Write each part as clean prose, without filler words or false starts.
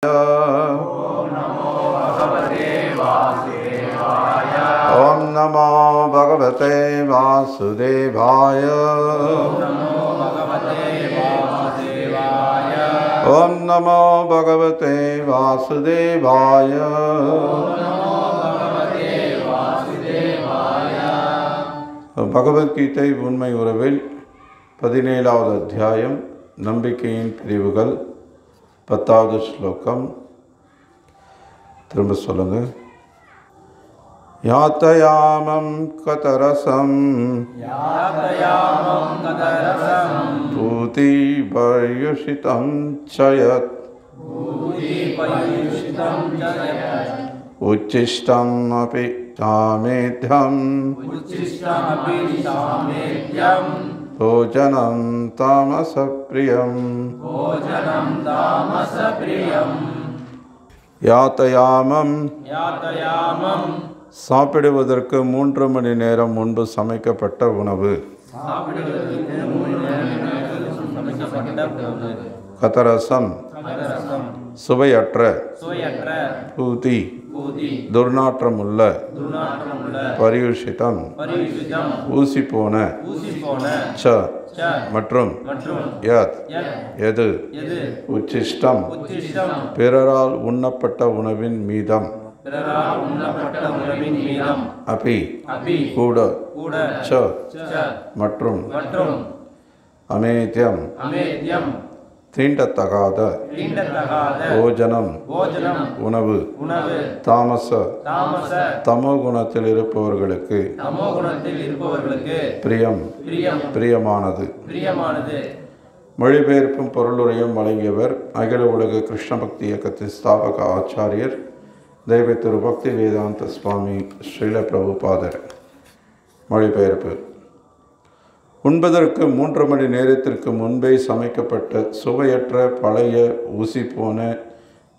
ओम नमो भगवते वासुदेवाय। ओम नमो भगवते वासुदेवाय। பகவத்கீதை உண்மை உறவில் 17வது அத்தியாயம் நம்பிக்கையின் பிரிவுகள் 10வது ஸ்லோகம். திரும்ப சொல்லுங்க. யாத்தயாமம் கதரசம் பூதி பர்யுஷிதம் சயத் உச்சிஷ்டம் அபி சாமேத்யம் भोजनं तामसप्रियम् யாத்தயாமம் சாப்பிடுவதற்கு 3 மணி நேரம் முன்பு சமைக்கப்பட்ட உணவு. கதரசம் சுவையற்ற, பூதி துர்நாற்றமுள்ள, பரியுஷிதம் ஊசி போன, ச மற்றும் யத் எது, உச்சிஷ்டம் பிறரால் உண்ணப்பட்ட உணவின் மீதம், அபி கூட, ச மற்றும் அமேத்யம் தீண்டத்தகாத, போஜனம் உணவு, தாமச தமோ குணத்தில் இருப்பவர்களுக்கு பிரியம் பிரியமானது. மொழிபெயர்ப்பும் பொருளுரையும் வழங்கியவர் அகில உலக கிருஷ்ண பக்தி இயக்கத்தின் ஸ்தாபக ஆச்சாரியர் தெய்வ திரு பக்தி வேதாந்த சுவாமி ஸ்ரீல பிரபுபாதர். மொழிபெயர்ப்பு. உண்பதற்கு 3 மணி நேரத்திற்கு முன்பே சமைக்கப்பட்ட சுவையற்ற, பழைய, ஊசி போன,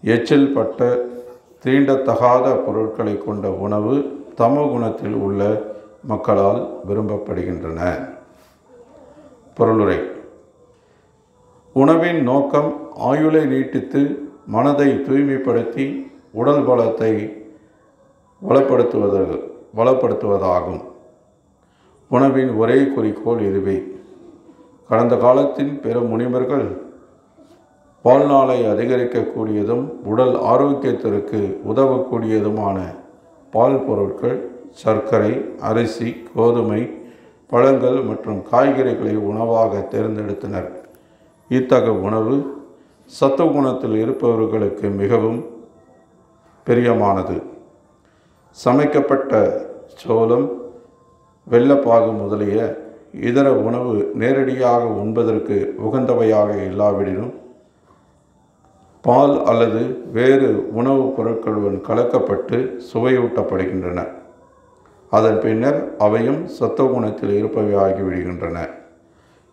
எச்சில் பட்ட, தீண்டத்தகாத பொருட்களை கொண்ட உணவு தமோ குணத்தில் உள்ள மக்களால் விரும்பப்படுகின்றன. பொருளுரை. உணவின் நோக்கம் ஆயுளை நீட்டித்து மனதை தூய்மைப்படுத்தி உடல் பலத்தை வளப்படுத்துவதாகும். உணவின் ஒரே குறிக்கோள் இதுவே. கடந்த காலத்தின் பிற முனிவர்கள் வாழ்நாளை அதிகரிக்கக்கூடியதும் உடல் ஆரோக்கியத்திற்கு உதவக்கூடியதுமான பால் பொருட்கள், சர்க்கரை, அரிசி, கோதுமை, பழங்கள் மற்றும் காய்கறிகளை உணவாக தேர்ந்தெடுத்தனர். இத்தகைய உணவு சத்துவ குணத்தில் இருப்பவர்களுக்கு மிகவும் பிரியமானது. சமைக்கப்பட்ட சோளம், வெள்ளப்பாகு முதலிய இதர உணவு நேரடியாக உண்பதற்கு உகந்தவையாக இல்லாவிடினும் பால் அல்லது வேறு உணவுப் பொருட்களுடன் கலக்கப்பட்டு சுவையூட்டப்படுகின்றன. அதன் பின்னர் அவையும் சத்துவ குணத்தில் இருப்பவையாகிவிடுகின்றன.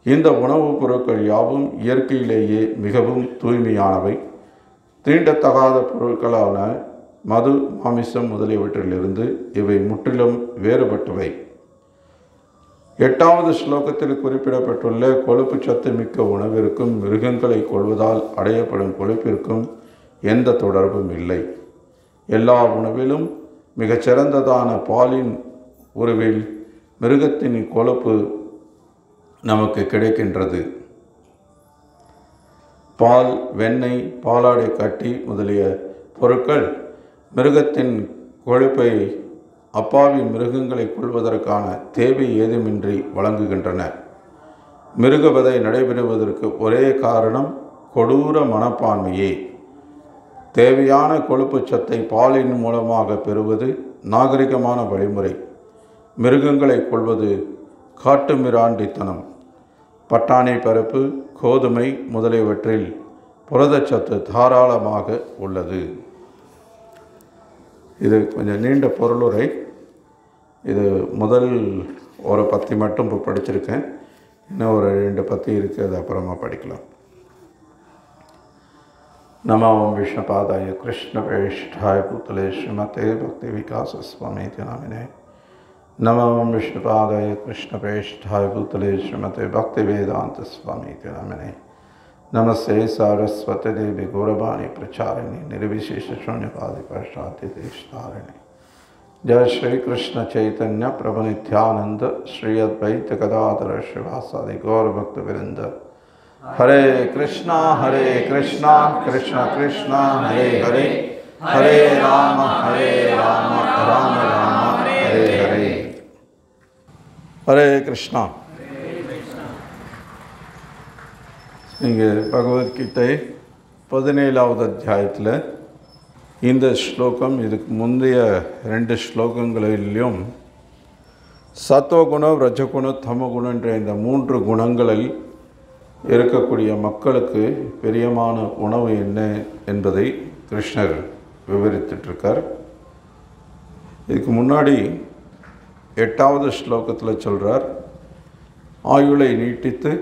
இந்த உணவுப் பொருட்கள் யாவும் இயற்கையிலேயே மிகவும் தூய்மையானவை. தீண்டத்தகாத பொருட்களான மது, மாமிசம் முதலியவற்றிலிருந்து இவை முற்றிலும் வேறுபட்டவை. 8வது ஸ்லோகத்தில் குறிப்பிடப்பட்டுள்ள கொழுப்பு சத்து மிக்க உணவிற்கும் மிருகங்களை கொள்வதால் அடையப்படும் கொழுப்பிற்கும் எந்த தொடர்பும் இல்லை. எல்லா உணவிலும் மிகச்சிறந்ததான பாலின் உருவில் மிருகத்தின் கொழுப்பு நமக்கு கிடைக்கின்றது. பால், வெண்ணெய், பாலாடை கட்டி முதலிய பொருட்கள் மிருகத்தின் கொழுப்பை அப்பாவி மிருகங்களை கொள்வதற்கான தேவை ஏதுமின்றி வழங்குகின்றன. மிருகவதை நடைபெறுவதற்கு ஒரே காரணம் கொடூர மனப்பான்மையே. தேவையான கொழுப்பு சத்தை பாலின் மூலமாக பெறுவது நாகரிகமான வழிமுறை. மிருகங்களை கொள்வது காட்டுமிராண்டித்தனம். பட்டாணி பருப்பு, கோதுமை முதலியவற்றில் புரதச்சத்து தாராளமாக உள்ளது. இது கொஞ்சம் நீண்ட பொருளுரை. இது முதல் ஒரு பத்தி மட்டும் இப்போ படிச்சிருக்கேன். இன்னும் ஒரு 2 பத்தி இருக்குது, அது அப்புறமா படிக்கலாம். नमो विष्णुपादाय कृष्णप्रेष्ठाय भूतले श्रीमते भक्ति विकास स्वामीति नामिने। नमो विष्णुपादाय कृष्णप्रेष्ठाय भूतले श्रीमते भक्ति वेदांत स्वामीति नामिने। नमस्ते सारस्वती देवी गौरवाणी प्रचारिणी निर्विशेष शून्यवादी पश्चाति देशतारिणी। जय श्री कृष्ण चैतन्य प्रभु नित्यानंद श्री अद्वैत गदाधर श्रीवासादि गौर भक्त वृंद। हरे कृष्णा कृष्ण कृष्णा हरे हरे, हरे राम राम राम हरे हरे। हरे कृष्णा। நீங்கள் பகவத்கீதை 17வது அத்தியாயத்தில் இந்த ஸ்லோகம் இதுக்கு முந்தைய 2 ஸ்லோகங்களிலும் சத்துவகுணம், ரஜகுணம், தமகுணம் என்ற இந்த 3 குணங்களில் இருக்கக்கூடிய மக்களுக்கு பிரியமான உணவு என்ன என்பதை கிருஷ்ணர் விவரித்துட்ருக்கார். இதுக்கு முன்னாடி 8வது ஸ்லோகத்தில் சொல்கிறார், ஆயுளை நீட்டித்து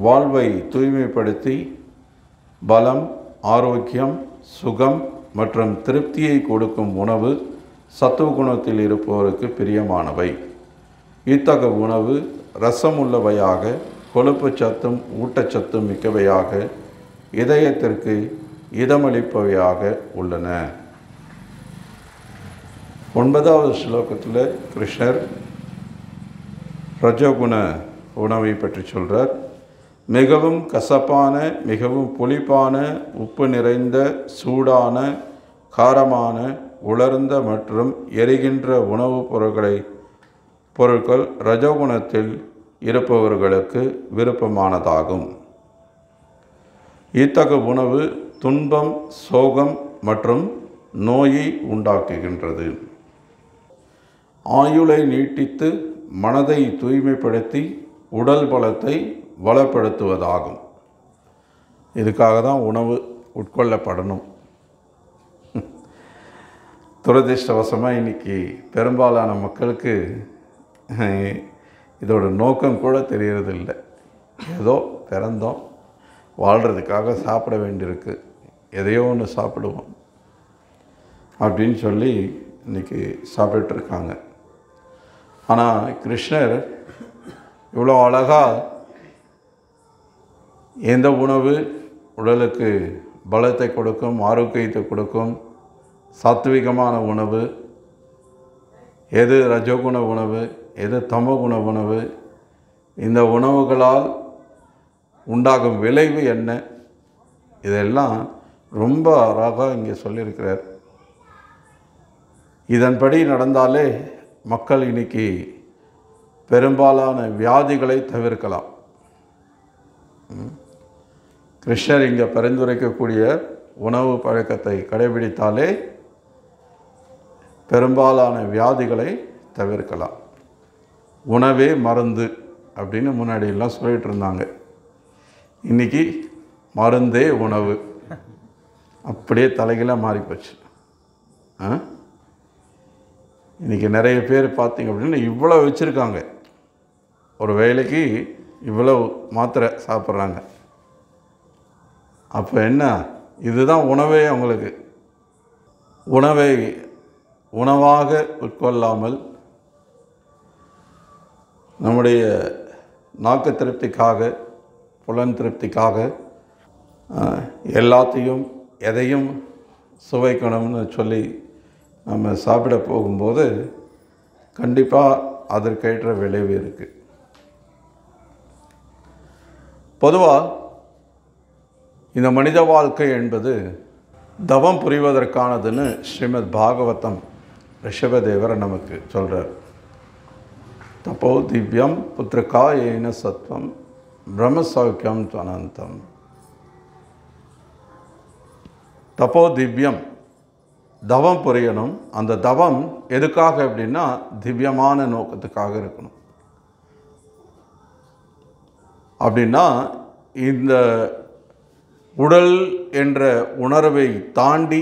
வாழ்வை தூய்மைப்படுத்தி பலம், ஆரோக்கியம், சுகம் மற்றும் திருப்தியை கொடுக்கும் உணவு சத்துவகுணத்தில் இருப்பவருக்கு பிரியமானவை. இத்தகைய உணவு ரசமுள்ளவையாக, கொழுப்பு சத்தும் ஊட்டச்சத்தும் மிக்கவையாக, இதயத்திற்கு இதமளிப்பவையாக உள்ளன. 9வது ஸ்லோகத்தில் கிருஷ்ணர் ரஜகுண உணவை பற்றி சொல்கிறார். மிகவும் கசப்பான, மிகவும் புளிப்பான, உப்பு நிறைந்த, சூடான, காரமான, உலர்ந்த மற்றும் எரிகின்ற உணவுப் பொருட்கள் ரஜகுணத்தில் இருப்பவர்களுக்கு விருப்பமானதாகும். இத்தகைய உணவு துன்பம், சோகம் மற்றும் நோயை உண்டாக்குகின்றது. ஆயுளை நீட்டித்து மனதை தூய்மைப்படுத்தி உடல் பலத்தை வளப்படுத்துவதாகும். இதுக்காக தான் உணவு உட்கொள்ளப்படணும். துரதிர்ஷ்டவசமாக இன்றைக்கி பெரும்பாலான மக்களுக்கு இதோட நோக்கம் கூட தெரியறதில்லை. ஏதோ பிறந்தோம், வாழ்கிறதுக்காக சாப்பிட வேண்டியிருக்கு, எதையோ ஒன்று சாப்பிடுவோம் அப்படின்னு சொல்லி இன்றைக்கி சாப்பிட்டுருக்காங்க. ஆனால் கிருஷ்ணர் இவ்வளோ அழகாக எந்த உணவு உடலுக்கு பலத்தை கொடுக்கும், ஆரோக்கியத்தை கொடுக்கும், சாத்விகமான உணவு எது, ரஜகுண உணவு எது, தமகுண உணவு, இந்த உணவுகளால் உண்டாகும் விளைவு என்ன, இதெல்லாம் ரொம்ப அழகாக இங்கே சொல்லியிருக்கிறார். இதன்படி நடந்தாலே மக்கள் இன்னைக்கு பெரும்பாலான வியாதிகளை தவிர்க்கலாம். கிருஷ்ணர் இங்கே பரிந்துரைக்கக்கூடிய உணவு பழக்கத்தை கடைபிடித்தாலே பெரும்பாலான வியாதிகளை தவிர்க்கலாம். உணவே மருந்து அப்படின்னு முன்னாடியெல்லாம் சொல்லிகிட்டு இருந்தாங்க. இன்றைக்கி மருந்தே உணவு, அப்படியே தலைகளாக மாறிப்போச்சு. இன்றைக்கி நிறைய பேர் பார்த்திங்க அப்படின்னா இவ்வளோ வச்சுருக்காங்க, ஒரு வேளைக்கு இவ்வளோ மாத்திரை சாப்பிட்றாங்க. அப்போ என்ன, இதுதான் உணவே அவங்களுக்கு. உணவை உணவாக உட்கொள்ளாமல் நம்முடைய நாக்கு திருப்திக்காக, புலன் திருப்திக்காக எல்லாத்தையும் எதையும் சுவைக்கணும்னு சொல்லி நம்ம சாப்பிட போகும்போது கண்டிப்பாக அதற்கேற்ற விளைவு இருக்குது. பொதுவாக இந்த மனித வாழ்க்கை என்பது தவம் புரிவதற்கானதுன்னு ஸ்ரீமத் பாகவதம் ரிஷபதேவர் நமக்கு சொல்கிறார். தப்போ திவ்யம் புத்திரகா ஏன சத்வம் பிரம்மசௌக்கியம் துவனந்தம். தப்போ திவ்யம், தவம் புரியணும். அந்த தவம் எதுக்காக அப்படின்னா திவ்யமான நோக்கத்துக்காக இருக்கணும். அப்படின்னா இந்த உடல் என்ற உணர்வை தாண்டி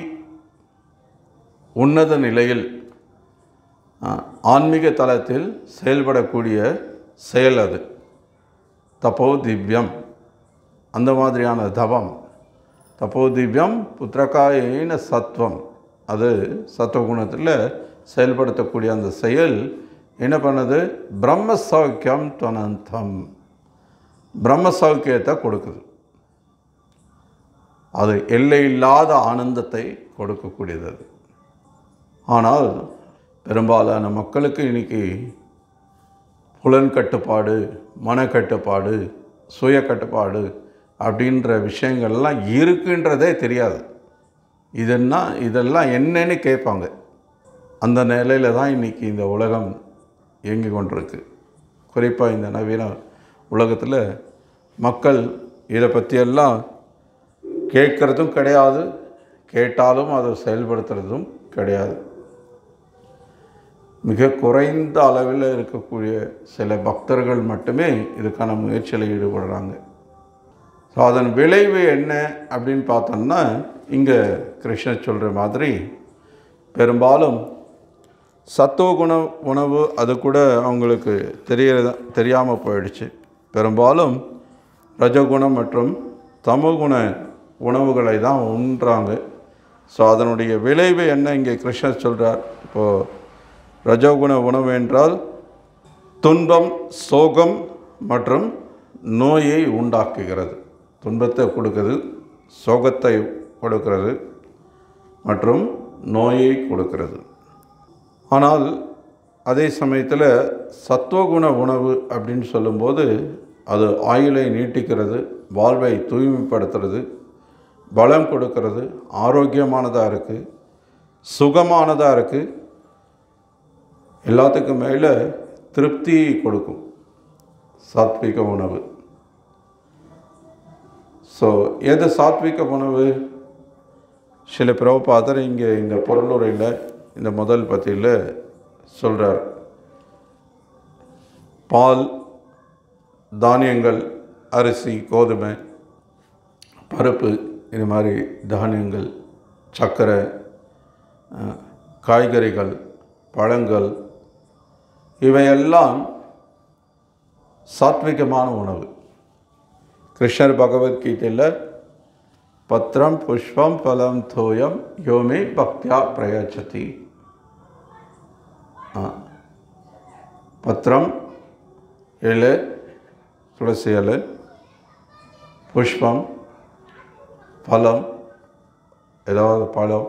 உன்னத நிலையில் ஆன்மீக தளத்தில் செயல்படக்கூடிய செயல் அது தப்போ திவ்யம். அந்த மாதிரியான தவம் தப்போ திவ்யம் புத்திரகாயின சத்வம், அது சத்துவகுணத்தில் செயல்படுத்தக்கூடிய அந்த செயல் என்ன பண்ணுது, பிரம்ம சௌக்கியம் துவனந்தம், பிரம்ம சௌக்கியத்தை கொடுக்குது. அது எல்லையில்லாத ஆனந்தத்தை கொடுக்கக்கூடியது அது. ஆனால் பெரும்பாலான மக்களுக்கு இன்றைக்கி புலன் கட்டுப்பாடு, மனக்கட்டுப்பாடு, சுய கட்டுப்பாடு அப்படின்ற விஷயங்கள்லாம் இருக்குன்றதே தெரியாது. இதெல்லாம் என்னன்னு கேட்பாங்க. அந்த நிலையில் தான் இன்றைக்கி இந்த உலகம் இயங்கி கொண்டிருக்கு. குறிப்பாக இந்த நவீன உலகத்தில் மக்கள் இதை பற்றியெல்லாம் கேட்குறதும் கிடையாது, கேட்டாலும் அதை செயல்படுத்துறதும் கிடையாது. மிக குறைந்த அளவில் இருக்கக்கூடிய சில பக்தர்கள் மட்டுமே இதுக்கான முயற்சியில் ஈடுபடுறாங்க. ஸோ அதன் விளைவு என்ன அப்படின்னு பார்த்தோம்னா, இங்கே கிருஷ்ணர் சொல்கிற மாதிரி பெரும்பாலும் சத்துவகுண உணவு அது கூட அவங்களுக்கு தெரியாமல் போயிடுச்சு. பெரும்பாலும் ரஜகுணம் மற்றும் தமகுண உணவுகளை தான் உண்றாங்க. ஸோ அதனுடைய விளைவு என்ன இங்கே கிருஷ்ணர் சொல்கிறார். இப்போது ரஜகுண உணவு என்றால் துன்பம், சோகம் மற்றும் நோயை உண்டாக்குகிறது. துன்பத்தை கொடுக்குறது, சோகத்தை கொடுக்கிறது மற்றும் நோயை கொடுக்கிறது. ஆனால் அதே சமயத்தில் சத்துவகுண உணவு அப்படின்னு சொல்லும்போது அது ஆயுளை நீட்டிக்கிறது, வாழ்வை தூய்மைப்படுத்துறது, பலம் கொடுக்கிறது, ஆரோக்கியமானதாக இருக்குது, சுகமானதாக இருக்குது, எல்லாத்துக்கும் மேலே திருப்தி கொடுக்கும் சாத்விக உணவு. ஸோ எது சாத்விக உணவு? சில பிரபுபாதர் இங்கே இந்த பொருளுரையில் இந்த முதல் பத்தியில் சொல்கிறார். பால், தானியங்கள், அரிசி, கோதுமை, பருப்பு, இது மாதிரி தானியங்கள், சர்க்கரை, காய்கறிகள், பழங்கள், இவையெல்லாம் சாத்விகமான உணவு. கிருஷ்ணர் பகவத்கீதையில் பத்திரம் புஷ்பம் பலம் தோயம் யோமே பக்தியா பிரயச்சதி. பத்திரம் இலை, துளசி இலை, புஷ்பம், பழம், ஏதாவது பழம்,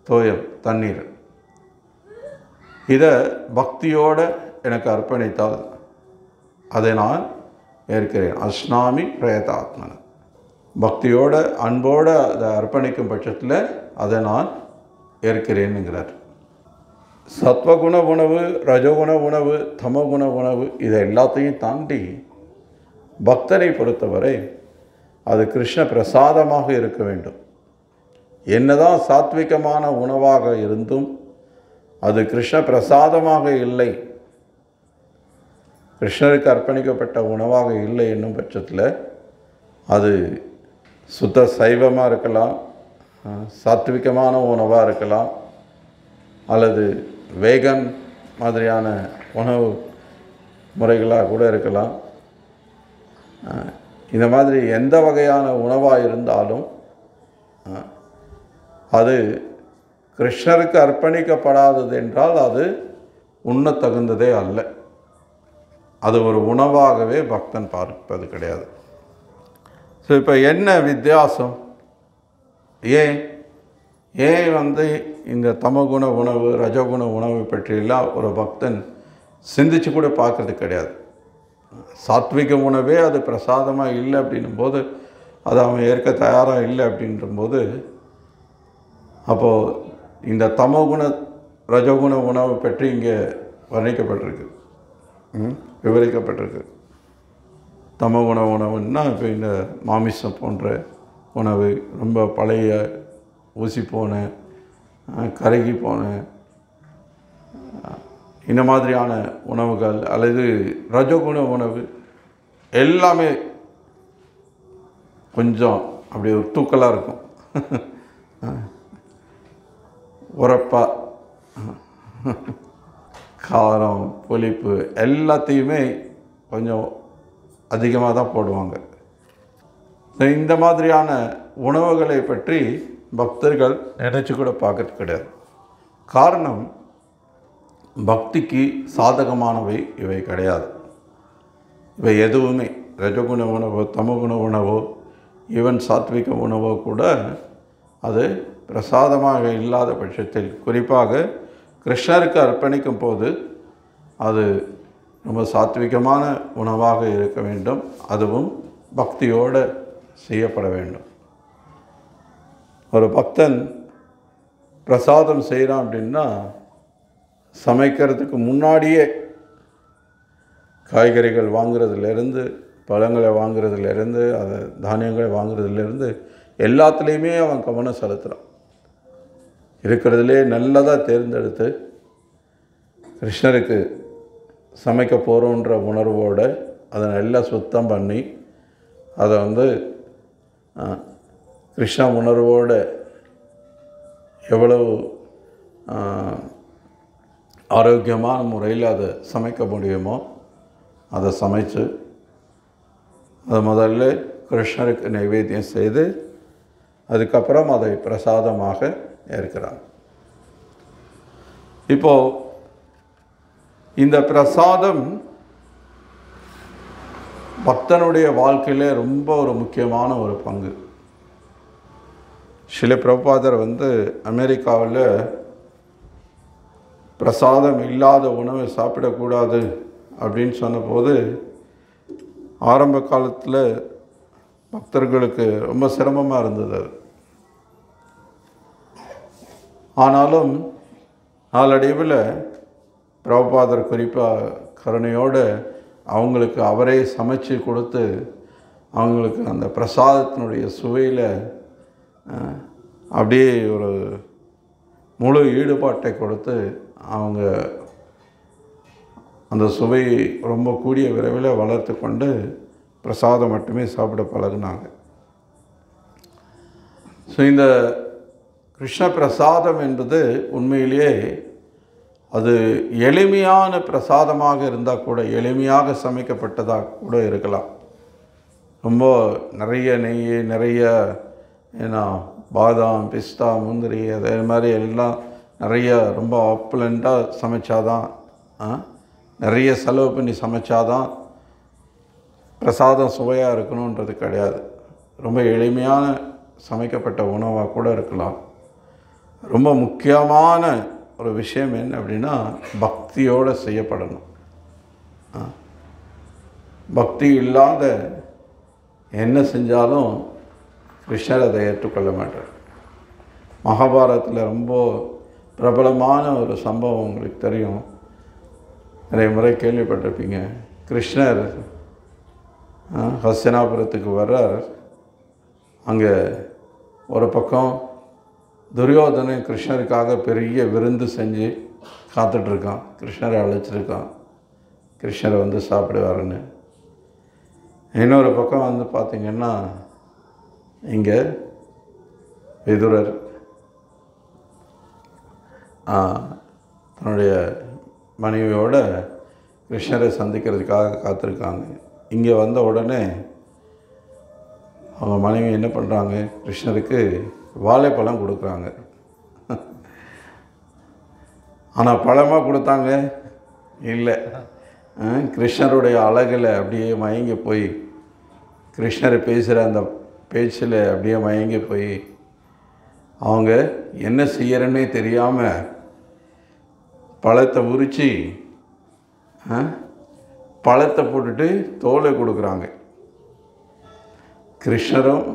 தோயம் தண்ணீர், இதை பக்தியோடு எனக்கு அர்ப்பணித்தால் அதை நான் ஏற்கிறேன். அஸ்னாமி பிரயதாத்மன. பக்தியோட அன்போடு அதை அர்ப்பணிக்கும் பட்சத்தில் அதை நான் ஏற்கிறேன்னுங்கிறார். சத்வகுண உணவு, ரஜகுண உணவு, தமகுண உணவு, இதை எல்லாத்தையும் தாண்டி பக்தரை பொறுத்தவரை அது கிருஷ்ண பிரசாதமாக இருக்க வேண்டும். என்னதான் சாத்விகமான உணவாக இருந்தும் அது கிருஷ்ண பிரசாதமாக இல்லை, கிருஷ்ணருக்கு அர்ப்பணிக்கப்பட்ட உணவாக இல்லை என்னும் பட்சத்தில் அது சுத்த சைவமாக இருக்கலாம், சாத்விகமான உணவாக இருக்கலாம், அல்லது வேகன் மாதிரியான உணவு முறைகளாக கூட இருக்கலாம். இந்த மாதிரி எந்த வகையான உணவாக இருந்தாலும் அது கிருஷ்ணருக்கு அர்ப்பணிக்கப்படாதது என்றால் அது உண்ண தகுந்ததே அல்ல. அது ஒரு உணவாகவே பக்தன் பார்ப்பது கிடையாது. ஸோ இப்போ என்ன வித்தியாசம்? ஏன் இந்த தமகுண உணவு, ரஜகுண உணவு பற்றியெல்லாம் ஒரு பக்தன் சிந்திச்சு கூட பார்க்கறது கிடையாது. சாத்விக உணவே அது பிரசாதமாக இல்லை அப்படின்னும் போது, அதை அவன் ஏற்க தயாராக இல்லை அப்படின்றபோது, அப்போது இந்த தமகுண ரஜகுண உணவு பற்றி இங்கே வர்ணிக்கப்பட்டிருக்கு, விவரிக்கப்பட்டிருக்கு. தமகுண உணவுன்னா இப்போ இந்த மாமிசம் போன்ற உணவு, ரொம்ப பழைய ஊசி போன, கருகி போன இந்த மாதிரியான உணவுகள், அல்லது ரஜகுண உணவு எல்லாமே கொஞ்சம் அப்படி ஒரு தூக்கலாக இருக்கும், உரப்பா, காரம், புளிப்பு எல்லாத்தையுமே கொஞ்சம் அதிகமாக தான் போடுவாங்க. இந்த மாதிரியான உணவுகளை பற்றி பக்தர்கள் நினைச்சு கூட பார்க்கறது கிடையாது. காரணம், பக்திக்கு சாதகமானவை இவை கிடையாது. இவை எதுவுமே ரஜகுண உணவோ தமகுண உணவோ ஈவன் சாத்விக உணவோ கூட அது பிரசாதமாக இல்லாத பட்சத்தில், குறிப்பாக கிருஷ்ணருக்கு அர்ப்பணிக்கும் போது அது ரொம்ப சாத்விகமான உணவாக இருக்க வேண்டும். அதுவும் பக்தியோடு செய்யப்பட வேண்டும். ஒரு பக்தன் பிரசாதம் செய்கிறான் அப்படின்னா சமைக்கிறதுக்கு முன்னாடியே காய்கறிகள் வாங்குறதுலேருந்து, பழங்களை வாங்குறதுலேருந்து, அது தானியங்களை வாங்குறதுலேருந்து எல்லாத்துலேயுமே அவன் கவனம் செலுத்துகிறான். இருக்கிறதுலே நல்லதாக தேர்ந்தெடுத்து கிருஷ்ணருக்கு சமைக்க போகிறோன்ற உணர்வோடு அதை நல்லா சுத்தம் பண்ணி அதை கிருஷ்ண உணர்வோடு எவ்வளவு ஆரோக்கியமான முறையில் அதை சமைக்க முடியுமோ அதை சமைச்சு அதை முதல்ல கிருஷ்ணருக்கு நைவேத்தியம் செய்து அதுக்கப்புறம் அதை பிரசாதமாக ஏற்கிறாங்க. இப்போது இந்த பிரசாதம் பக்தனுடைய வாழ்க்கையிலே ரொம்ப ஒரு முக்கியமான ஒரு பங்கு. ஸ்ரீல பிரபுபாதர் அமெரிக்காவில் பிரசாதம் இல்லாத உணவை சாப்பிடக்கூடாது அப்படின்னு சொன்னபோது ஆரம்ப காலத்தில் பக்தர்களுக்கு ரொம்ப சிரமமாக இருந்தது அது. ஆனாலும் நாளடைவில் பிரபுபாதர் குறிப்பாக கருணையோடு அவங்களுக்கு அவரே சமைச்சு கொடுத்து அவங்களுக்கு அந்த பிரசாதத்தினுடைய சுவையில் அப்படியே ஒரு முழு ஈடுபாட்டை கொடுத்து அவங்க அந்த சுவை ரொம்ப கூடிய விரைவில் வளர்த்து கொண்டு பிரசாதம் மட்டுமே சாப்பிட பழகினாங்க. ஸோ இந்த கிருஷ்ண பிரசாதம் என்பது உண்மையிலேயே அது எளிமையான பிரசாதமாக இருந்தால் கூட, எளிமையாக சமைக்கப்பட்டதாக கூட இருக்கலாம். ரொம்ப நிறைய நெய், நிறைய பாதாம், பிஸ்தா, முந்திரி, அதே மாதிரி எல்லாம் நிறைய ரொம்ப ஆப்புலண்ட்டாக சமைச்சாதான், நிறைய செலவு பண்ணி சமைச்சாதான் பிரசாதம் சுவையாக இருக்கணுன்றது கிடையாது. ரொம்ப எளிமையான சமைக்கப்பட்ட உணவாக கூட இருக்கலாம். ரொம்ப முக்கியமான ஒரு விஷயம் என்ன அப்படின்னா பக்தியோடு செய்யப்படணும். பக்தி இல்லாத என்ன செஞ்சாலும் கிருஷ்ணர் அதை ஏற்றுக்கொள்ள மாட்டார். மகாபாரதத்தில் ரொம்ப பிரபலமான ஒரு சம்பவம் உங்களுக்கு தெரியும், நிறைய முறை கேள்விப்பட்டிருப்பீங்க. கிருஷ்ணர் ஹஸ்தினாபுரத்துக்கு வர்றார். அங்கே ஒரு பக்கம் துரியோதனன் கிருஷ்ணருக்காக பெரிய விருந்து செஞ்சு காத்துட்ருக்கான், கிருஷ்ணரை அழைச்சிருக்கான், கிருஷ்ணரை சாப்பிடுவாருன்னு. இன்னொரு பக்கம் பார்த்திங்கன்னா இங்கே விதுரர் தன்னுடைய மனைவியோட கிருஷ்ணரை சந்திக்கிறதுக்காக காத்திருக்காங்க. இங்கே வந்த உடனே அவங்க மனைவி என்ன பண்ணுறாங்க, கிருஷ்ணருக்கு வாழைப்பழம் கொடுக்குறாங்க. ஆனால் பழமாக கொடுத்தாங்க இல்லை, கிருஷ்ணருடைய அழகில் அப்படியே மயங்கி போய், கிருஷ்ணர் பேசுகிற அந்த பேச்சில் அப்படியே மயங்கி போய் அவங்க என்ன செய்யறன்னே தெரியாமல் பழத்தை உரித்து பழத்தை போட்டுட்டு தோலை கொடுக்குறாங்க. கிருஷ்ணரும்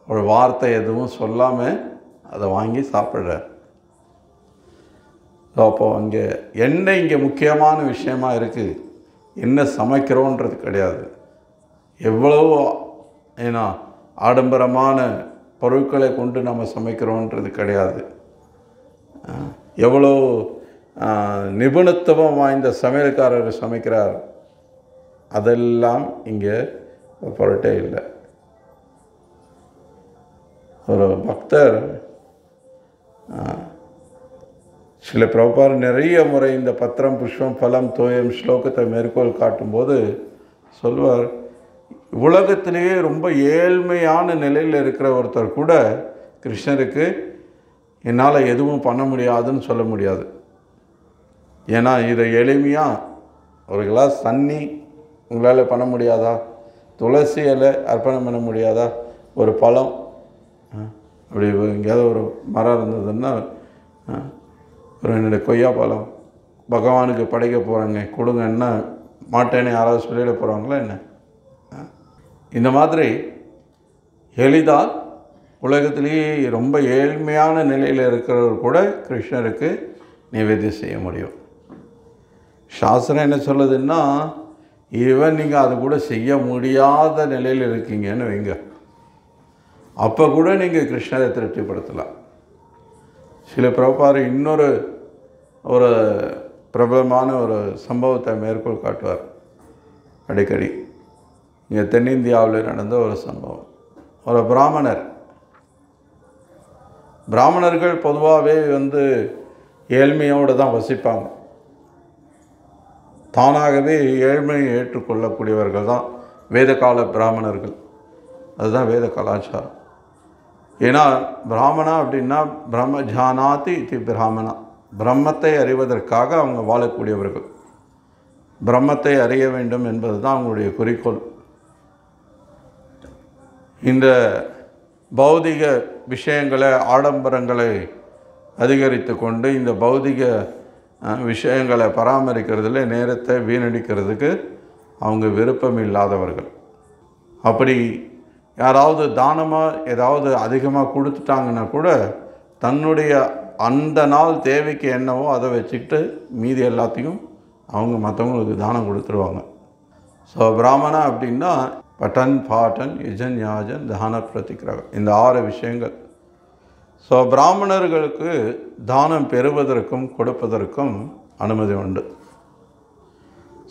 ஒரு வார்த்தை எதுவும் சொல்லாமல் அதை வாங்கி சாப்பிட்றார். அப்போ அங்கே என்ன இங்கே முக்கியமான விஷயமா இருக்குது, என்ன சமைக்கிறோன்றது கிடையாது, எவ்வளவோ ஆடம்பரமான பொருட்களை கொண்டு நம்ம சமைக்கிறோன்றது கிடையாது, எவ்வளோ நிபுணத்துவம் வாய்ந்த சமையல்காரர் சமைக்கிறார், அதெல்லாம் இங்கே பொருட்டே இல்லை. ஒரு பக்தர் சில பிரபார் நிறைய முறை இந்த பத்திரம், புஷ்பம், பலம், தோயம் ஸ்லோகத்தை மேற்கோள் காட்டும்போது சொல்வார், உலகத்திலேயே ரொம்ப ஏழ்மையான நிலையில் இருக்கிற ஒருத்தர் கூட கிருஷ்ணருக்கு என்னால் எதுவும் பண்ண முடியாதுன்னு சொல்ல முடியாது. ஏன்னா இதை எளிமையாக ஒரு கிளாஸ் தண்ணி உங்களால் பண்ண முடியாதா, துளசி இலை அர்ப்பணம் பண்ண முடியாதா, ஒரு பழம், அப்படி எங்கேயாவது ஒரு மரம் இருந்ததுன்னா ஒரு 2 கொய்யா பழம் பகவானுக்கு படைக்க போகிறாங்க கொடுங்கன்னா மாட்டேன்னு யாராவது சொல்லிட போகிறாங்களா என்ன? இந்த மாதிரி எளிதாக உலகத்திலேயே ரொம்ப ஏழ்மையான நிலையில் இருக்கிறவர் கூட கிருஷ்ணருக்கு நிவேத்தியம் செய்ய முடியும். சாஸ்திரம் என்ன சொல்லுதுன்னா, ஈவன் நீங்கள் அது கூட செய்ய முடியாத நிலையில் இருக்கீங்கன்னு வைங்க, அப்போ கூட நீங்கள் கிருஷ்ணரை திருப்திப்படுத்தலாம். சில பிரபார் இன்னொரு ஒரு பிரபலமான ஒரு சம்பவத்தை மேற்கோள் காட்டுவார் அடிக்கடி. இங்கே தென்னிந்தியாவில் நடந்த ஒரு சம்பவம். ஒரு பிராமணர்கள் பொதுவாகவே ஏழ்மையோடு தான் வசிப்பாங்க. தானாகவே ஏழ்மையை ஏற்றுக்கொள்ளக்கூடியவர்கள் தான் வேதகால பிராமணர்கள். அதுதான் வேத கலாச்சாரம். ஏன்னா பிராமணா அப்படின்னா பிரம்ம ஜானாதி இது பிராமணா, பிரம்மத்தை அறிவதற்காக அவங்க வாழக்கூடியவர்கள். பிரம்மத்தை அறிய வேண்டும் என்பது தான் அவங்களுடைய குறிக்கோள். இந்த பௌதிக விஷயங்களை, ஆடம்பரங்களை அதிகரித்து கொண்டு இந்த பௌதிக விஷயங்களை பராமரிக்கிறதுல நேரத்தை வீணடிக்கிறதுக்கு அவங்க விருப்பம் இல்லாதவர்கள். அப்படி யாராவது தானமாக ஏதாவது அதிகமாக கொடுத்துட்டாங்கன்னா கூட தன்னுடைய அந்த நாள் தேவைக்கு என்னவோ அதை வச்சுக்கிட்டு மீதி எல்லாத்தையும் அவங்க மற்றவங்களுக்கு தானம் கொடுத்துருவாங்க. ஸோ பிராமணா அப்படின்னா பட்டன், பாட்டன், யஜன், யாஜன், தான, பிரதிகிரகம், இந்த 6 விஷயங்கள். ஸோ பிராமணர்களுக்கு தானம் பெறுவதற்கும் கொடுப்பதற்கும் அனுமதி உண்டு.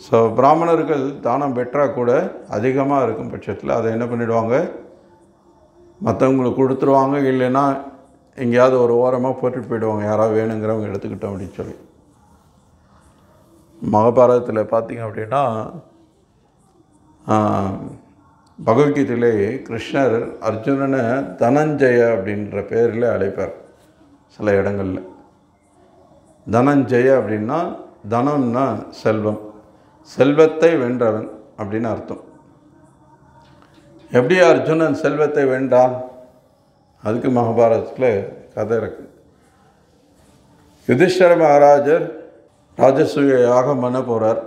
ஸோ பிராமணர்கள் தானம் பெற்றால் கூட அதிகமாக இருக்கும் பட்சத்தில் அதை என்ன பண்ணிவிடுவாங்க, மற்றவங்களுக்கு கொடுத்துருவாங்க. இல்லைன்னா எங்கேயாவது ஒரு ஓரமாக போட்டுட்டு போயிடுவாங்க, யாராவது வேணுங்கிறவங்க எடுத்துக்கிட்டோம் அப்படின்னு சொல்லி. மகாபாரதத்தில் பார்த்திங்க அப்படின்னா பகவத்கீதையிலே கிருஷ்ணர் அர்ஜுனனை தனஞ்சய அப்படின்ற பேரில் அழைப்பார். சில இடங்களில் தனஞ்சய அப்படின்னா தனம்னா செல்வம், செல்வத்தை வென்றவன் அப்படின்னு அர்த்தம். எப்படி அர்ஜுனன் செல்வத்தை வென்றான், அதுக்கு மகாபாரதத்தில் கதை இருக்குது. யுதிஷ்டர மகாராஜர் ராஜசூய யாகம் பண்ண போகிறார்.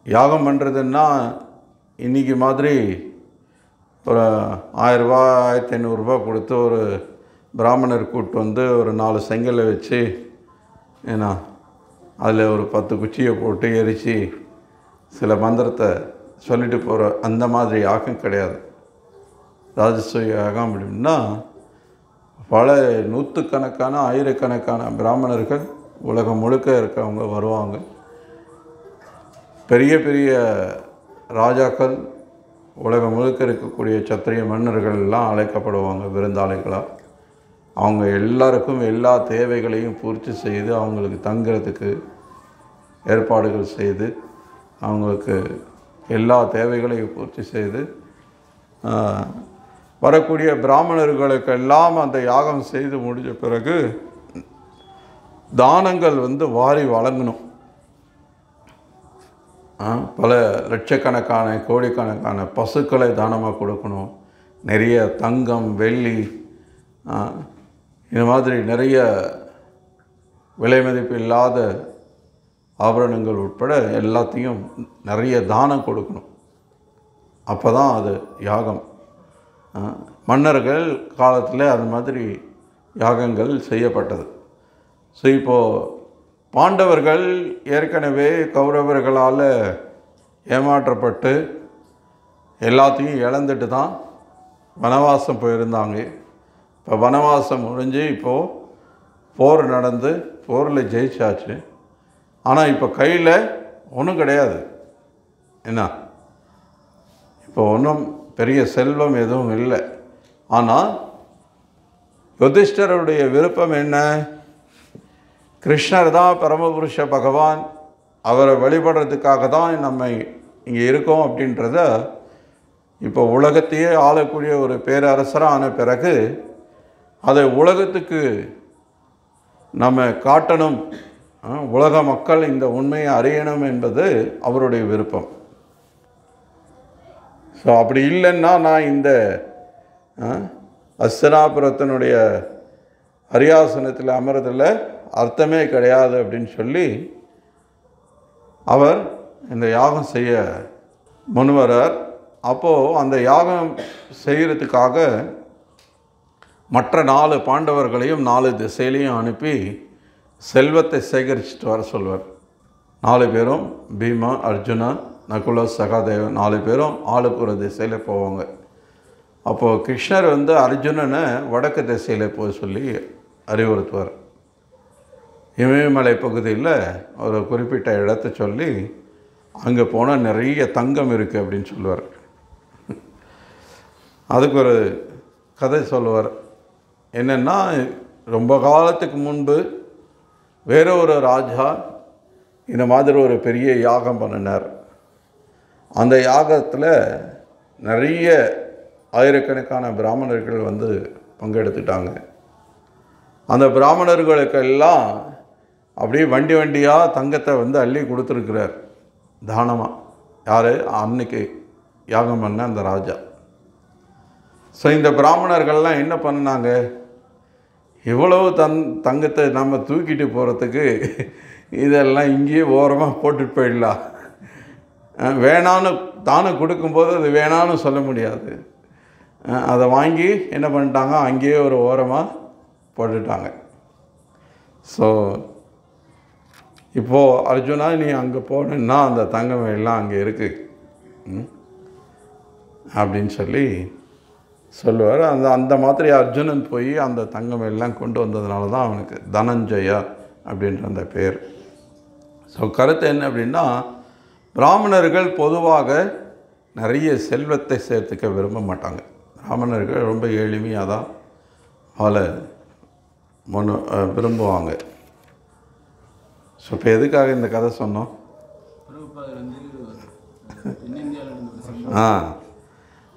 யாகம் பண்ணுறதுன்னா இன்றைக்கி மாதிரி ஒரு 1000 ரூபா 1500 ரூபா கொடுத்து ஒரு பிராமணர் கூப்பிட்டு ஒரு 4 செங்கலை வச்சு ஏன்னா அதில் ஒரு 10 குச்சியை போட்டு எரித்து சில மந்திரத்தை சொல்லிட்டு போகிற அந்த மாதிரி யாகம் கிடையாது. ராஜசூய யாகம் அப்படின்னா பல நூற்றுக்கணக்கான ஆயிரக்கணக்கான பிராமணர்கள் உலகம் முழுக்க இருக்கவங்க வருவாங்க. பெரிய பெரிய ராஜாக்கள், உலகம் முழுக்க இருக்கக்கூடிய சத்திரிய மன்னர்கள் எல்லாம் அழைக்கப்படுவாங்க விருந்தாளிகளாக. அவங்க எல்லாருக்கும் எல்லா தேவைகளையும் பூர்த்தி செய்து அவங்களுக்கு தங்குறதுக்கு ஏற்பாடுகள் செய்து அவங்களுக்கு எல்லா தேவைகளையும் பூர்த்தி செய்து வரக்கூடிய பிராமணர்களுக்கெல்லாம் அந்த யாகம் செய்து முடிஞ்ச பிறகு தானங்கள் வாரி வழங்கணும். பல லட்சக்கணக்கான கோடிக்கணக்கான பசுக்களை தானமாக கொடுக்கணும். நிறைய தங்கம், வெள்ளி, இந்த மாதிரி நிறைய விலை மதிப்பு இல்லாத ஆபரணங்கள் உட்பட எல்லாத்தையும் நிறைய தானம் கொடுக்கணும். அப்போ தான் அது யாகம். மன்னர்கள் காலத்தில் அது மாதிரி யாகங்கள் செய்யப்பட்டது. ஸோ இப்போது பாண்டவர்கள் ஏற்கனவே கௌரவர்களால் ஏமாற்றப்பட்டு எல்லாத்தையும் இழந்துட்டு தான் வனவாசம் போயிருந்தாங்க. இப்போ வனவாசம் முடிஞ்சு இப்போது போர் நடந்து போரில் ஜெயிச்சாச்சு. ஆனால் இப்போ கையில் ஒன்றும் கிடையாது. என்ன, இப்போ ஒன்றும் பெரிய செல்வம் எதுவும் இல்லை. ஆனால் யுதிஷ்டருடைய விருப்பம் என்ன, கிருஷ்ணர் தான் பரமபுருஷ பகவான், அவரை வழிபடுறதுக்காக தான் நம்ம இங்கே இருக்கோம் அப்படின்றத இப்போ உலகத்தையே ஆளக்கூடிய ஒரு பேரரசராக ஆன பிறகு அதை உலகத்துக்கு நம்ம காட்டணும், உலக மக்கள் இந்த உண்மையை அறியணும் என்பது அவருடைய விருப்பம். ஸோ அப்படி இல்லைன்னா நான் இந்த அஸ்தினாபுரத்தினுடைய அரியாசனத்தில் அமர்றதில் அர்த்தமே கிடையாது அப்படின்னு சொல்லி அவர் இந்த யாகம் செய்ய முன்வரார். அப்போது அந்த யாகம் செய்கிறதுக்காக மற்ற 4 பாண்டவர்களையும் 4 திசையிலையும் அனுப்பி செல்வத்தை சேகரிச்சுட்டு வர சொல்வார். 4 பேரும் பீமா, அர்ஜுனா, நகுல, சகாதேவன் 4 பேரும் ஆளுக்கு ஒரு திசையில் போவாங்க. அப்போது கிருஷ்ணர் அர்ஜுனனை வடக்கு திசையில் போக சொல்லி அறிவுறுத்துவார். இமயமலை பகுதியில் ஒரு குறிப்பிட்ட இடத்த சொல்லி அங்கே போனால் நிறைய தங்கம் இருக்குது அப்படின்னு சொல்லுவார். அதுக்கு ஒரு கதை சொல்லுவார். என்னென்னா, ரொம்ப காலத்துக்கு முன்பு வேற ஒரு ராஜா இந்த மாதிரி ஒரு பெரிய யாகம் பண்ணினார். அந்த யாகத்தில் நிறைய ஆயிரக்கணக்கான பிராமணர்கள் பங்கெடுத்துட்டாங்க. அந்த பிராமணர்களுக்கெல்லாம் அப்படியே வண்டி வண்டியாக தங்கத்தை அள்ளி கொடுத்துருக்கிறார் தானமாக. யார்? அன்னைக்கு யாகம் பண்ண அந்த ராஜா. ஸோ இந்த பிராமணர்கள்லாம் என்ன பண்ணினாங்க, இவ்வளவு தங்கத்தை நம்ம தூக்கிட்டு போகிறதுக்கு இதெல்லாம் இங்கேயே ஓரமாக போட்டுட்டு போயிடலாம். வேணான்னு தானம் கொடுக்கும்போது அது வேணான்னு சொல்ல முடியாது. அதை வாங்கி என்ன பண்ணிட்டாங்க, அங்கேயே ஒரு ஓரமாக போட்டுட்டாங்க. ஸோ இப்போது அர்ஜுனா, நீ அங்கே போனேன்னா அந்த தங்கம் எல்லாம் அங்கே இருக்குது அப்படின்னு சொல்லி சொல்லுவார். அந்த மாதிரி அர்ஜுனன் போய் அந்த தங்கம் எல்லாம் கொண்டு வந்ததுனால தான் அவனுக்கு தனஞ்சயா அப்படின்ற அந்த பேர். ஸோ கருத்து என்ன அப்படின்னா, பிராமணர்கள் பொதுவாக நிறைய செல்வத்தை சேர்த்துக்க விரும்ப மாட்டாங்க. பிராமணர்கள் ரொம்ப எளிமையாக தான் அவளை விரும்புவாங்க. ஸோ இப்போ எதுக்காக இந்த கதை சொன்னோம்?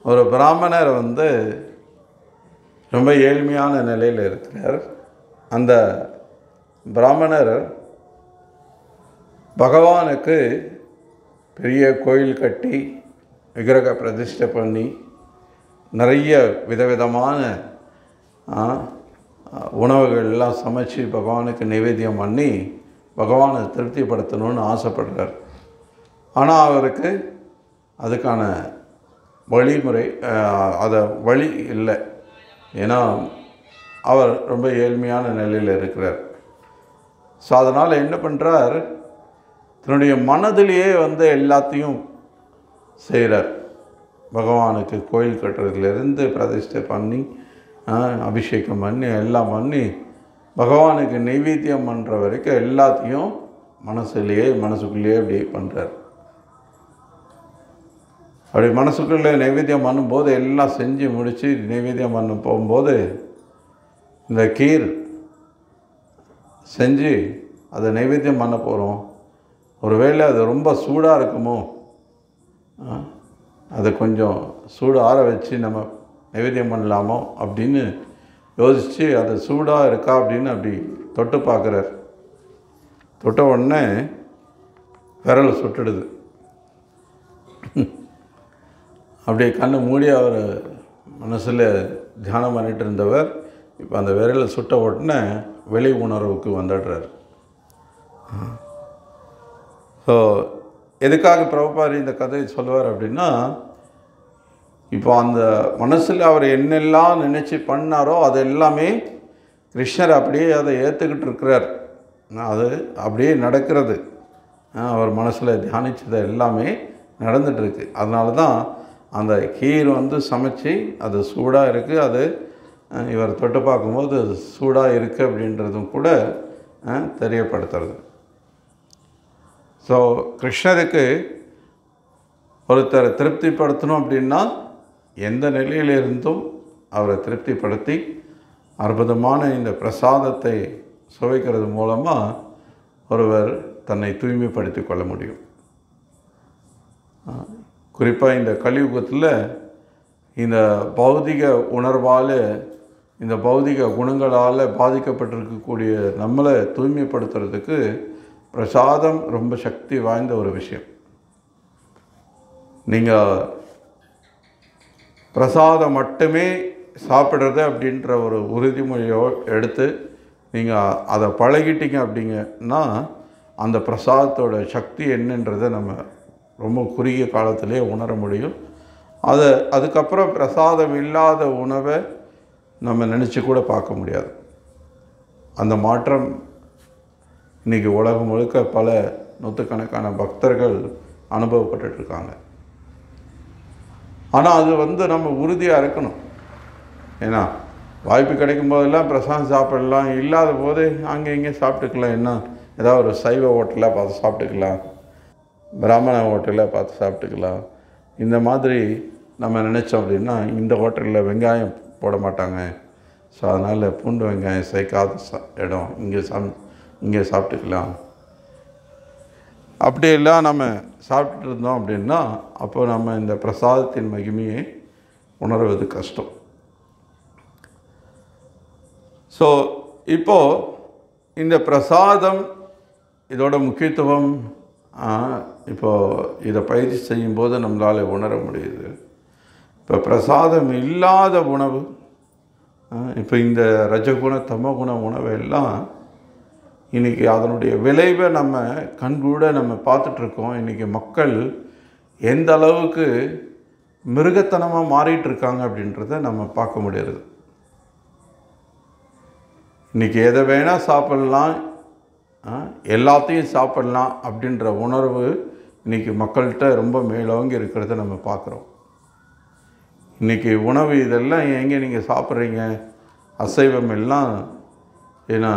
ஒரு பிராமணர் ரொம்ப ஏழ்மையான நிலையில் இருக்கிறார். அந்த பிராமணர் பகவானுக்கு பெரிய கோயில் கட்டி விக்கிரக பிரதிஷ்டை பண்ணி நிறைய விதவிதமான உணவுகள்லாம் சமைச்சு பகவானுக்கு நைவேத்தியம் பண்ணி பகவானை திருப்திப்படுத்தணும்னு ஆசைப்படுறார். ஆனால் அவருக்கு அதுக்கான வழிமுறை வழி இல்லை. ஏன்னா அவர் ரொம்ப ஏழ்மையான நிலையில் இருக்கிறார். ஸோ அதனால் என்ன பண்ணுறார், தன்னுடைய மனதிலேயே எல்லாத்தையும் செய்கிறார். பகவானுக்கு கோயில் கட்டுறதுலேருந்து பிரதிஷ்டை பண்ணி அபிஷேகம் பண்ணி எல்லாம் பண்ணி பகவானுக்கு நைவேத்தியம் பண்ணுற வரைக்கும் எல்லாத்தையும் மனசுக்குள்ளேயே அப்படியே பண்ணுறார். அப்படி மனசுக்குள்ளே நைவேத்தியம் பண்ணும்போது எல்லாம் செஞ்சு முடித்து நைவேத்தியம் பண்ண போகும்போது இந்த கீர் செஞ்சு அதை நைவேத்தியம் பண்ண போகிறோம், ஒருவேளை அது ரொம்ப சூடாக இருக்குமோ, அதை கொஞ்சம் சூடு ஆற வச்சு நம்ம நைவேத்தியம் பண்ணலாமோ அப்படின்னு யோசித்து அது சூடாக இருக்கா அப்படின்னு அப்படி தொட்டு பார்க்குறார். தொட்ட உடனே விரல் சுட்டுடுது. அப்படியே கண்ணை மூடி அவர் மனசில் தியானம் பண்ணிட்டு இருந்தவர் இப்போ அந்த விரலை சுட்ட உடனே வெளி உணர்வுக்கு வந்துடுறார். ஸோ எதுக்காக பிரபுபாரி இந்த கதையை சொல்லுவார் அப்படின்னா, இப்போ அந்த மனசில் அவர் என்னெல்லாம் நினச்சி பண்ணாரோ அது எல்லாமே கிருஷ்ணர் அப்படியே அதை ஏற்றுக்கிட்டு இருக்கிறார். அது அப்படியே நடக்கிறது. அவர் மனசில் தியானித்தது எல்லாமே நடந்துகிட்ருக்கு. அதனால தான் அந்த கீர் சமைச்சு அது சூடாக இருக்குது, அது இவர் தொட்டு பார்க்கும்போது சூடாக இருக்குது அப்படின்றதும் கூட தெரியப்படுத்துறது. ஸோ கிருஷ்ணருக்கு ஒருத்தரை திருப்திப்படுத்தணும் அப்படின்னா எந்த நிலையிலிருந்தும் அவரை திருப்திப்படுத்தி அற்புதமான இந்த பிரசாதத்தை சுவைக்கிறது மூலமாக ஒருவர் தன்னை தூய்மைப்படுத்தி கொள்ள முடியும். குறிப்பாக இந்த கலியுகத்தில் இந்த பௌதிக உணர்வால், இந்த பௌதிக குணங்களால் பாதிக்கப்பட்டிருக்கக்கூடிய நம்மளை தூய்மைப்படுத்துறதுக்கு பிரசாதம் ரொம்ப சக்தி வாய்ந்த ஒரு விஷயம். நீங்கள் பிரசாதம் மட்டுமே சாப்பிட்றது அப்படின்ற ஒரு உறுதிமொழியோ எடுத்து நீங்கள் அதை பழகிட்டீங்க அப்படிங்கன்னா அந்த பிரசாதத்தோட சக்தி என்னன்றதை நம்ம ரொம்ப குறுகிய காலத்திலே உணர முடியும். அதுக்கப்புறம் பிரசாதம் இல்லாத உணவை நம்ம நினச்சி கூட பார்க்க முடியாது. அந்த மாற்றம் இன்றைக்கி உலகம் முழுக்க பல நூற்றுக்கணக்கான பக்தர்கள் அனுபவப்பட்டுருக்காங்க. ஆனால் அது நம்ம உறுதியாக இருக்கணும். ஏன்னா வாய்ப்பு கிடைக்கும் போதெல்லாம் பிரசாதம் சாப்பிடலாம், இல்லாத போது அங்கே இங்கே சாப்பிட்டுக்கலாம். என்ன ஏதாவது ஒரு சைவ ஹோட்டலில் பார்த்து சாப்பிட்டுக்கலாம், பிராமண ஹோட்டலில் பார்த்து சாப்பிட்டுக்கலாம். இந்த மாதிரி நம்ம நினச்சோம் அப்படின்னா இந்த ஹோட்டலில் வெங்காயம் போட மாட்டாங்க, ஸோ அதனால் பூண்டு வெங்காயம் சேர்க்காத இடம் இங்கே சாப்பிட்டுக்கலாம். அப்படியெல்லாம் நம்ம சாப்பிட்டுட்டு இருந்தோம் அப்படின்னா அப்போ நம்ம இந்த பிரசாதத்தின் மகிமையை உணர்வது கஷ்டம். ஸோ இப்போது இந்த பிரசாதம் இதோட முக்கியத்துவம் இப்போது இதை பயிற்சி செய்யும்போது நம்மளால் உணர முடியுது. இப்போ பிரசாதம் இல்லாத உணவு, இப்போ இந்த ரஜகுண தமகுண உணவெல்லாம் இன்றைக்கி அதனுடைய விளைவை நம்ம கண்கூட நம்ம பார்த்துட்ருக்கோம். இன்றைக்கி மக்கள் எந்த அளவுக்கு மிருகத்தனமாக மாறிட்டுருக்காங்க அப்படின்றத நம்ம பார்க்க முடியாது. இன்றைக்கி எதை வேணால் சாப்பிட்லாம், எல்லாத்தையும் சாப்பிட்லாம் அப்படின்ற உணர்வு இன்றைக்கி மக்கள்கிட்ட ரொம்ப மேலோங்கி இருக்கிறத நம்ம பார்க்குறோம். இன்றைக்கி உணவு இதெல்லாம் எங்கே நீங்கள் சாப்பிட்றீங்க, அசைவம் எல்லாம் ஏன்னா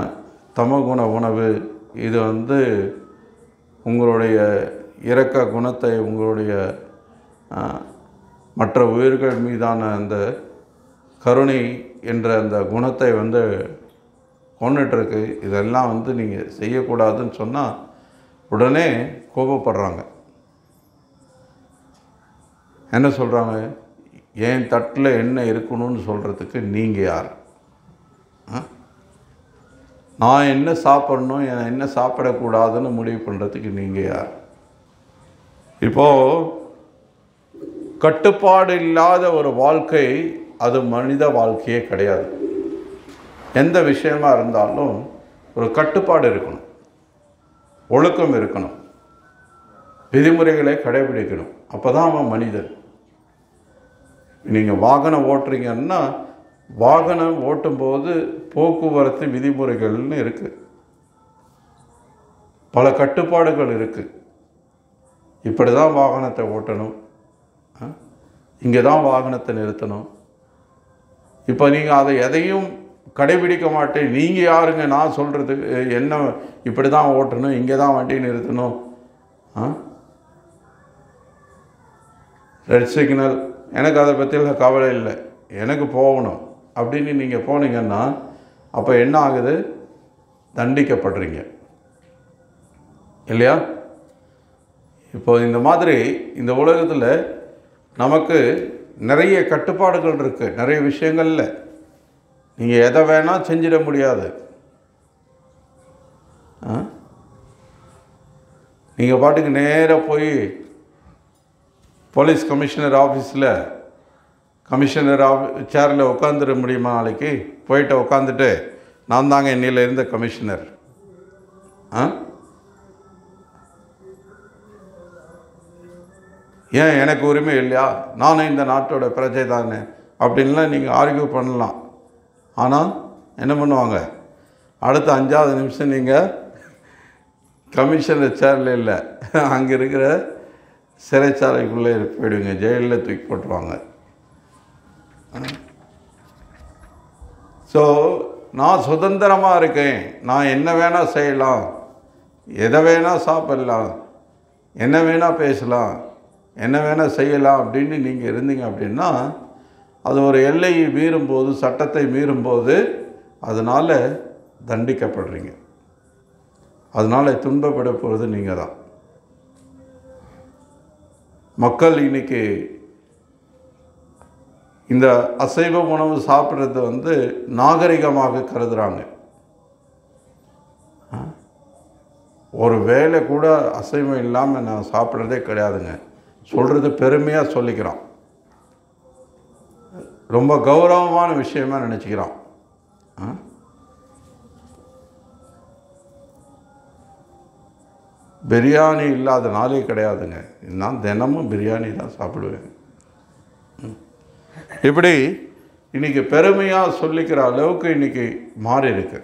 தமகுண உணவு, இது உங்களுடைய இரக்க குணத்தை, உங்களுடைய மற்ற உயிர்கள் மீதான அந்த கருணை என்ற அந்த குணத்தை கொண்டுட்டுருக்கு. இதெல்லாம் நீங்கள் செய்யக்கூடாதுன்னு சொன்னால் உடனே கோபப்படுறாங்க. என்ன சொல்கிறாங்க, என் தட்டில் என்ன இருக்கணும்னு சொல்கிறதுக்கு நீங்கள் யார்? நான் என்ன சாப்பிட்ணும், என்ன சாப்பிடக்கூடாதுன்னு முடிவு பண்ணுறதுக்கு நீங்கள் யார்? இப்போது கட்டுப்பாடு இல்லாத ஒரு வாழ்க்கை அது மனித வாழ்க்கையே கிடையாது. எந்த விஷயமா இருந்தாலும் ஒரு கட்டுப்பாடு இருக்கணும், ஒழுக்கம் இருக்கணும், விதிமுறைகளை கடைபிடிக்கணும். அப்போ தான் அவன் மனிதன். நீங்கள் வாகனம் ஓட்டுறீங்கன்னா வாகனம் ஓட்டும்போது போக்குவரத்து விதிமுறைகள்னு இருக்குது, பல கட்டுப்பாடுகள் இருக்குது. இப்படி தான் வாகனத்தை ஓட்டணும், இங்கே தான் வாகனத்தை நிறுத்தணும். இப்போ நீங்கள் அதை எதையும் கடைபிடிக்க மாட்டேன், நீங்கள் யாருங்க நான் சொல்கிறதுக்கு, என்ன இப்படி தான் ஓட்டணும், இங்கே தான் வண்டி நிறுத்தணும், ரெட் சிக்னல், எனக்கு அதை பற்றிலாம் கவலை இல்லை, எனக்கு போகணும் அப்படின்னு நீங்கள் போனீங்கன்னா அப்போ என்ன ஆகுது, தண்டிக்கப்படுறீங்க இல்லையா? இப்போ இந்த மாதிரி இந்த உலகத்தில் நமக்கு நிறைய கட்டுப்பாடுகள் இருக்குது. நிறைய விஷயங்களில் நீங்கள் எதை வேணால் செஞ்சிட முடியாது. நீங்கள் பாட்டுக்கு நேராக போய் போலீஸ் கமிஷனர் ஆஃபீஸில் கமிஷனர் சேரில் உட்காந்துட முடியுமா? நாளைக்கு போயிட்டு உட்காந்துட்டு நான் தாங்க இன்னையில் இருந்த கமிஷனர், ஏன் எனக்கு உரிமை இல்லையா, நானும் இந்த நாட்டோட பிரஜை தானே அப்படின்லாம் நீங்கள் ஆர்கியூ பண்ணலாம். ஆனால் என்ன பண்ணுவாங்க, அடுத்த 5வது நிமிஷம் நீங்கள் கமிஷனர் சேரில் இல்லை, அங்கே இருக்கிற சிறைச்சாலைக்குள்ளே போயிடுவீங்க, ஜெயிலில் தூக்கி போட்டுருவாங்க. ஸோ நான் சுதந்திரமாக இருக்கேன், நான் என்ன வேணால் செய்யலாம், எதை வேணால் சாப்பிடலாம், என்ன வேணால் பேசலாம், என்ன வேணால் செய்யலாம் அப்படின்னு நீங்கள் இருந்தீங்க அப்படின்னா அது ஒரு எல்லையை மீறும்போது, சட்டத்தை மீறும்போது அதனால் தண்டிக்கப்படுறீங்க, அதனால் துன்பப்பட போகிறது நீங்கள் தான். மக்கள் இன்றைக்கி இந்த அசைவ உணவு சாப்பிட்றது நாகரிகமாக கருதுகிறாங்க. ஒரு வேளை கூட அசைவம் இல்லாமல் நான் சாப்பிட்றதே கிடையாதுங்க சொல்கிறது பெருமையாக சொல்லிக்கிறான். ரொம்ப கௌரவமான விஷயமா நினச்சிக்கிறான். பிரியாணி இல்லாத நாளே கிடையாதுங்க. நான் தினமும் பிரியாணி தான் சாப்பிடுவேன். இப்படி இன்றைக்கி பெருமையாக சொல்லிக்கிற அளவுக்கு இன்றைக்கி மாறி இருக்கு.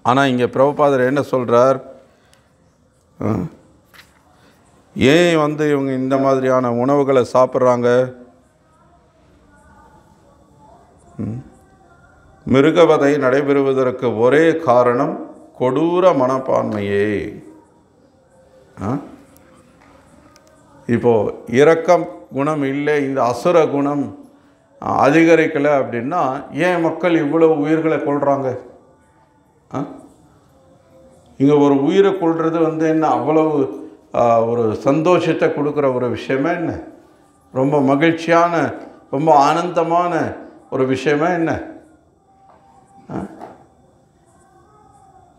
ஆனால் இங்கே பிரபுபாதர் என்ன சொல்கிறார், ஏன் இவங்க இந்த மாதிரியான உணவுகளை சாப்பிட்றாங்க? மிருகவதை நடைபெறுவதற்கு ஒரே காரணம் கொடூர மனப்பான்மையே. இப்போது இரக்கம் குணம் இல்லை, இந்த அசுர குணம் அதிகரிக்கலை அப்படின்னா ஏன் மக்கள் இவ்வளவு உயிர்களை கொள்கிறாங்க? இங்கே ஒரு உயிரை கொள்வது என்ன அவ்வளவு ஒரு சந்தோஷத்தை கொடுக்குற ஒரு விஷயமா என்ன? ரொம்ப மகிழ்ச்சியான ரொம்ப ஆனந்தமான ஒரு விஷயமா என்ன?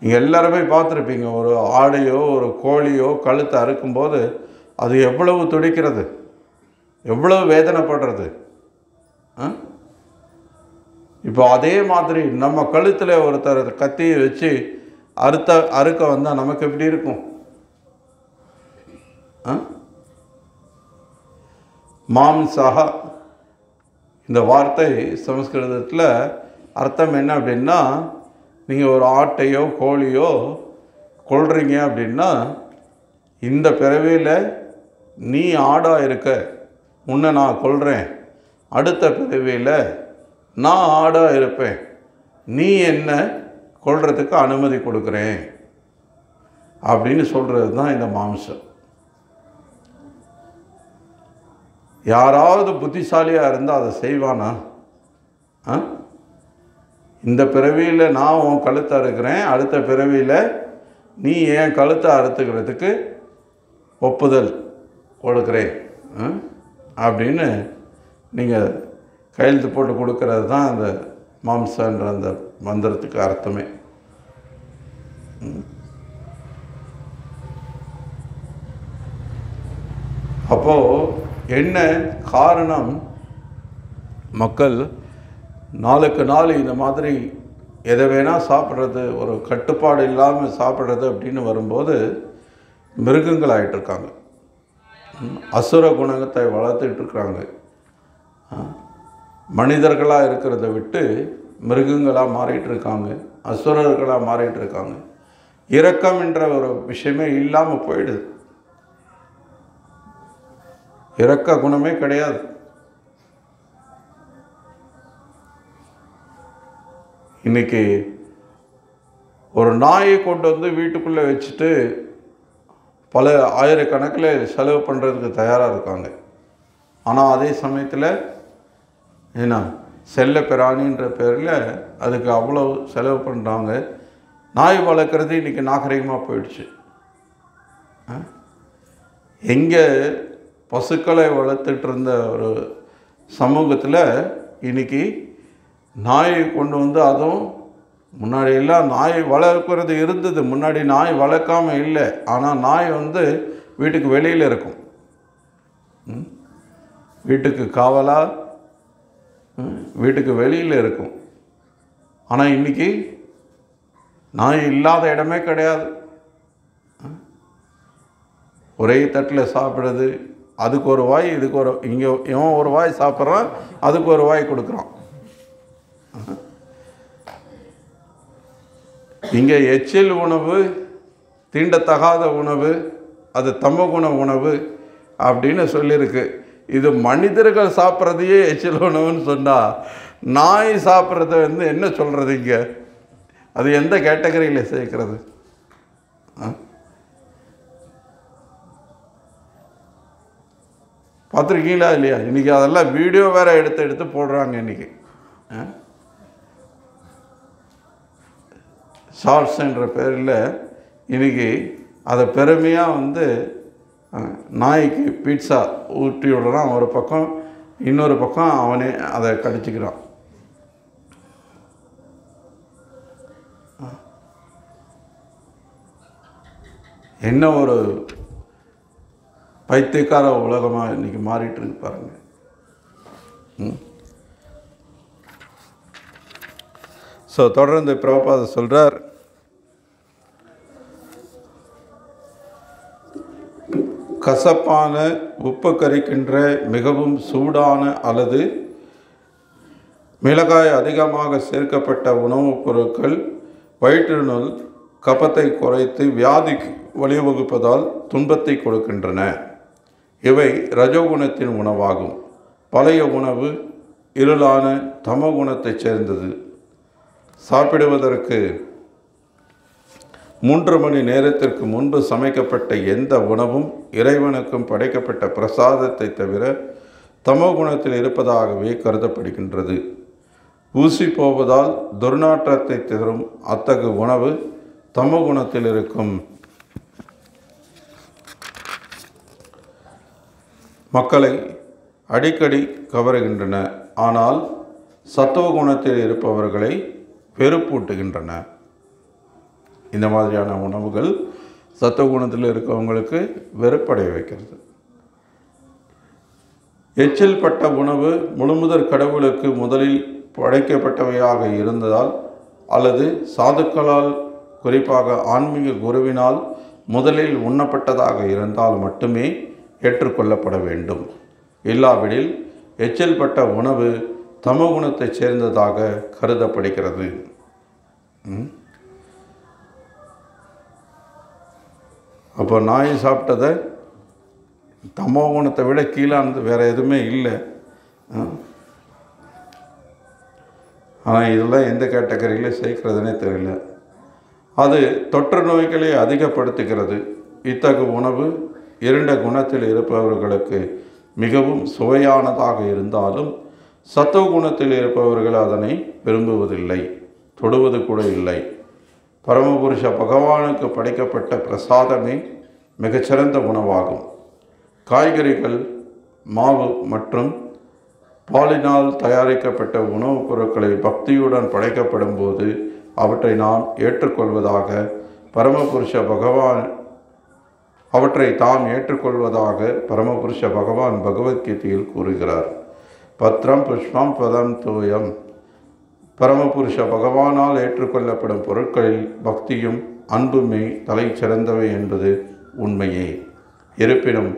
நீங்கள் எல்லாருமே பார்த்துருப்பீங்க, ஒரு ஆடையோ ஒரு கோழியோ கழுத்தை அறுக்கும்போது அது எவ்வளவு துடிக்கிறது, எவ்வளவு வேதனைப்படுறது. இப்போ அதே மாதிரி நம்ம கழுத்தில் ஒருத்தர் கத்தியை வச்சு அறுக்க வந்தால் நமக்கு எப்படி இருக்கும்? மாம்சஹ இந்த வார்த்தை சமஸ்கிருதத்தில் அர்த்தம் என்ன அப்படின்னா, நீங்கள் ஒரு ஆட்டையோ கோழியோ கொல்றீங்க அப்படின்னா, இந்த பிறவியில் நீ ஆடாக இருக்க, உன்னை நான் கொல்றேன், அடுத்த பிறவியில் நான் ஆடாக இருப்பேன், நீ என்ன கொல்றதுக்கு அனுமதி கொடுக்குறேன் அப்படின்னு சொல்கிறது தான் இந்த மாம்சம். யாராவது புத்திசாலியாக இருந்தால் அதை செய்வானா? இந்த பிறவியில் நான் உன் கழுத்தை அறுக்கிறேன், அடுத்த பிறவியில் நீ என் கழுத்தை அறுத்துக்கிறதுக்கு ஒப்புதல் கொடுக்குறேன் அப்படின்னு நீங்கள் கையெழுத்து போட்டு கொடுக்கறது தான் அந்த மாம்சன்ற அந்த மந்திரத்துக்கு அர்த்தமே. அப்போது என்ன காரணம்? மக்கள் நாளுக்கு நாள் இந்த மாதிரி எதை வேணால் சாப்பிட்றது, ஒரு கட்டுப்பாடு இல்லாமல் சாப்பிட்றது அப்படின்னு வரும்போது மிருகங்கள் ஆகிட்டுருக்காங்க. அசுர குணத்தை வளர்த்துக்கிட்டு இருக்கிறாங்க. மனிதர்களாக இருக்கிறத விட்டு மிருகங்களாக மாறிட்டு இருக்காங்க, அசுரர்களாக மாறிட்டு இருக்காங்க. இரக்கம் என்ற ஒரு விஷயமே இல்லாமல் போயிடுது. இரக்க குணமே கிடையாது. இன்னைக்கு ஒரு நாயை கொண்டு வந்து வீட்டுக்குள்ளே வச்சுட்டு பல ஆயிரக்கணக்கில் செலவு பண்ணுறதுக்கு தயாராக இருக்காங்க. ஆனால் அதே சமயத்தில் ஏன்னா செல்ல பிராணின்ற பேரில் அதுக்கு அவ்வளோ செலவு பண்ணுறாங்க. நாய் வளர்க்குறது இன்றைக்கி நாகரிகமாக போயிடுச்சு. எங்கே பசுக்களை வளர்த்துட்டு இருந்த ஒரு சமூகத்தில் இன்றைக்கி நாயை கொண்டு வந்து, அதுவும் முன்னாடியெல்லாம் நாய் வளர்க்குறது இருந்தது, முன்னாடி நாய் வளர்க்காமல் இல்லை. ஆனால் நாய் வீட்டுக்கு வெளியில் இருக்கும், வீட்டுக்கு காவலாக வீட்டுக்கு வெளியில் இருக்கும். ஆனால் இன்றைக்கி நாய் இல்லாத இடமே கிடையாது. ஒரே தட்டில் சாப்பிடுறது, அதுக்கு ஒரு வாய் இதுக்கு ஒரு, இங்கே இவன் ஒரு வாய் சாப்பிட்றான், அதுக்கு ஒரு வாய் கொடுக்குறான். இங்கே எச்சில் உணவு, தீண்டத்தகாத உணவு, அது தமகுண உணவு அப்படின்னு சொல்லியிருக்கு. இது மனிதர்கள் சாப்பிட்றதையே எச்சில் உணவுன்னு சொன்னால், நாய் சாப்பிட்றத என்ன சொல்கிறது? இங்கே அது எந்த கேட்டகரியில் சேர்க்கிறது? பார்த்துருக்கீங்களா இல்லையா? இன்றைக்கி அதெல்லாம் வீடியோ வேறு எடுத்து போடுறாங்க. இன்றைக்கி ஷார்ட்ஸ் என்ற பேரில் இன்றைக்கி அதை பெருமையாக நாய்க்கு பீட்சா ஊட்டி விடுறான் ஒரு பக்கம், இன்னொரு பக்கம் அவனே அதை கடிச்சிக்கிறான். என்ன ஒரு பைத்தியக்கார உலகமாக இன்றைக்கி மாறிட்டுருக்கு பாருங்கள். ஸோ தொடர்ந்து பிரபுபாத சொல்கிறார், கசப்பான உப்பு கரிக்கின்ற மிகவும் சூடான அல்லது மிளகாய் அதிகமாக சேர்க்கப்பட்ட உணவுப் பொருட்கள் வயிற்றினுள் கபத்தை குறைத்து வியாதிக்கு வழிவகுப்பதால் துன்பத்தை கொடுக்கின்றன. இவை ரஜோகுணத்தின் உணவாகும். பழைய உணவு இருளான தமோகுணத்தைச் சேர்ந்தது. சாப்பிடுவதற்கு 3 மணி நேரத்திற்கு முன்பு சமைக்கப்பட்ட எந்த உணவும் இறைவனுக்கும் படைக்கப்பட்ட பிரசாதத்தை தவிர தமோகுணத்தில் இருப்பதாகவே கருதப்படுகின்றது. ஊசி போவதால் துர்நாற்றத்தை தரும் அத்தகு உணவு தமோகுணத்தில் இருக்கும் மக்களை அடிக்கடி கவருகின்றன. ஆனால் சத்துவகுணத்தில் இருப்பவர்களை வெறுப்பூட்டுகின்றன. இந்த மாதிரியான உணவுகள் சத்துவகுணத்தில் இருக்கவங்களுக்கு வெறுப்படைய வைக்கிறது. எச்சில் பட்ட உணவு முழுமுதற் கடவுளுக்கு முதலில் படைக்கப்பட்டவையாக இருந்ததால் அல்லது சாதுக்களால், குறிப்பாக ஆன்மீக குருவினால் முதலில் உண்ணப்பட்டதாக இருந்தால் மட்டுமே ஏற்றுக்கொள்ளப்பட வேண்டும். இல்லாவிடில் எச்சில் பட்ட உணவு தமோகுணத்தைச் சேர்ந்ததாக கருதப்படுகிறது. அப்போ நாய் சாப்பிட்டதை தமோகுணத்தை விட கீழானது வேறு எதுவுமே இல்லை. ஆனால் இதெல்லாம் எந்த கேட்டகரியில் சேர்க்கிறதுனே தெரியல. அது தொற்று நோய்களை அதிகப்படுத்துகிறது. இத்தகு உணவு இருண்ட குணத்தில் இருப்பவர்களுக்கு மிகவும் சுவையானதாக இருந்தாலும் சத்துவ குணத்தில் இருப்பவர்கள் அதனை விரும்புவதில்லை, தொடுவது கூட இல்லை. பரமபுருஷ பகவானுக்கு படைக்கப்பட்ட பிரசாதமே மிகச்சிறந்த உணவாகும். காய்கறிகள், மாவு மற்றும் பாலினால் தயாரிக்கப்பட்ட உணவுப் பொருட்களை பக்தியுடன் படைக்கப்படும் போது அவற்றை நாம் ஏற்றுக்கொள்வதாக பரமபுருஷ பகவான் பகவத்கீதையில் கூறுகிறார். பத்ரம் புஷ்பம் பதம் தோயம். பரமபுருஷ பகவானால் ஏற்றுக்கொள்ளப்படும் பொருட்களில் பக்தியும் அன்புமே தலை சிறந்தவை என்பது உண்மையே. இருப்பினும்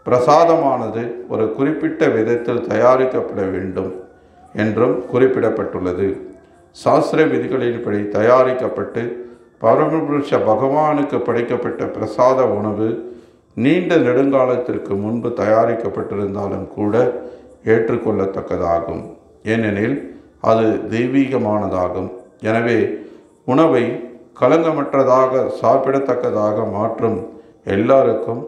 பிரசாதமானது ஒரு குறிப்பிட்ட விதத்தில் தயாரிக்கப்பட வேண்டும் என்றும் குறிப்பிடப்பட்டுள்ளது. சாஸ்திர விதிகளின்படி தயாரிக்கப்பட்டு பரமபுருஷ பகவானுக்கு படைக்கப்பட்ட பிரசாத உணவு நீண்ட நெடுங்காலத்திற்கு முன்பு தயாரிக்கப்பட்டிருந்தாலும் கூட ஏற்றுக்கொள்ளத்தக்கதாகும். ஏனெனில் அது தெய்வீகமானதாகும். எனவே உணவை களங்கமற்றதாக சாப்பிடத்தக்கதாக மாற்றும் எல்லாருக்கும்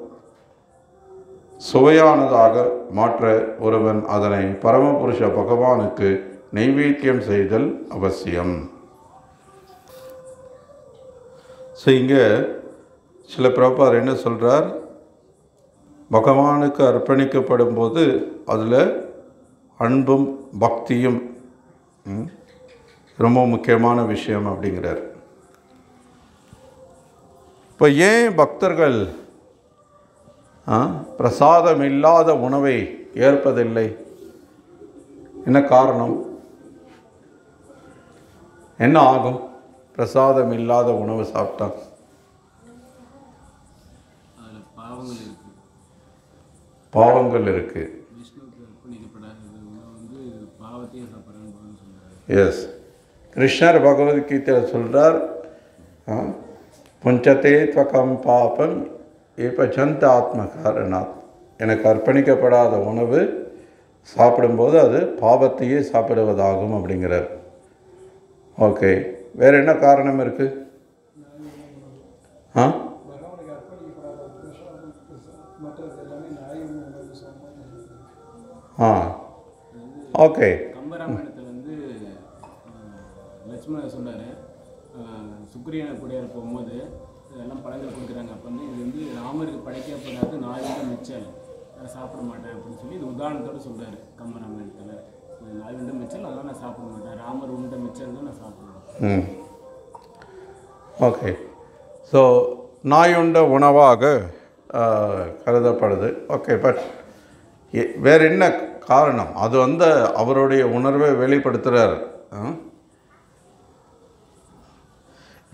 சுவையானதாக மாற்ற ஒருவன் அதனை பரமபுருஷ பகவானுக்கு நைவேத்தியம் செய்தல் அவசியம். ஸோ இங்கே சில பிரபார் என்ன சொல்கிறார், பகவானுக்கு அர்ப்பணிக்கப்படும் போது அதில் அன்பும் பக்தியும் ரொம்ப முக்கியமான விஷயம் அப்படிங்கிறார். இப்போ ஏன் பக்தர்கள் பிரசாதம் இல்லாத உணவை ஏற்பதில்லை? என்ன காரணம்? என்ன ஆகும் பிரசாதம் இல்லாத உணவு சாப்பிட்டா? பாவங்கள் இருக்கு. எஸ், கிருஷ்ணர் பகவத்கீதையில் சொல்கிறார், புஞ்சத்தே துவக்கம் பாபம் ஏபச்சந்த ஆத்ம காரணாத். எனக்கு அர்ப்பணிக்கப்படாத உணவு சாப்பிடும்போது அது பாவத்தையே சாப்பிடுவதாகும் அப்படிங்கிறார். ஓகே, வேறு என்ன காரணம் இருக்குது? ஓகே, லட்சுமணர் சொன்னார், சுக்ரீவனை கூடியார் போகும்போது இதெல்லாம் பழங்கள் கொடுக்குறாங்க. அப்போ வந்து இது வந்து ராமருக்கு படைக்கப்படாது, நாய் வந்து மிச்சல், நான் சாப்பிட மாட்டேன் அப்படின்னு சொல்லி இது உதாரணத்தோடு சொல்கிறார் கம்பராமாயணத்தில். நாய் உண்ட மிச்சல், அதெல்லாம் நான் சாப்பிட மாட்டேன், ராமர் உண்ட மிச்சல் தான் நான் சாப்பிடுவேன். ஓகே, ஸோ நாய் உண்ட உணவாக கருதப்படுது. ஓகே, பட் வேறு என்ன காரணம்? அது வந்து அவருடைய உணர்வை வெளிப்படுத்துகிறார்.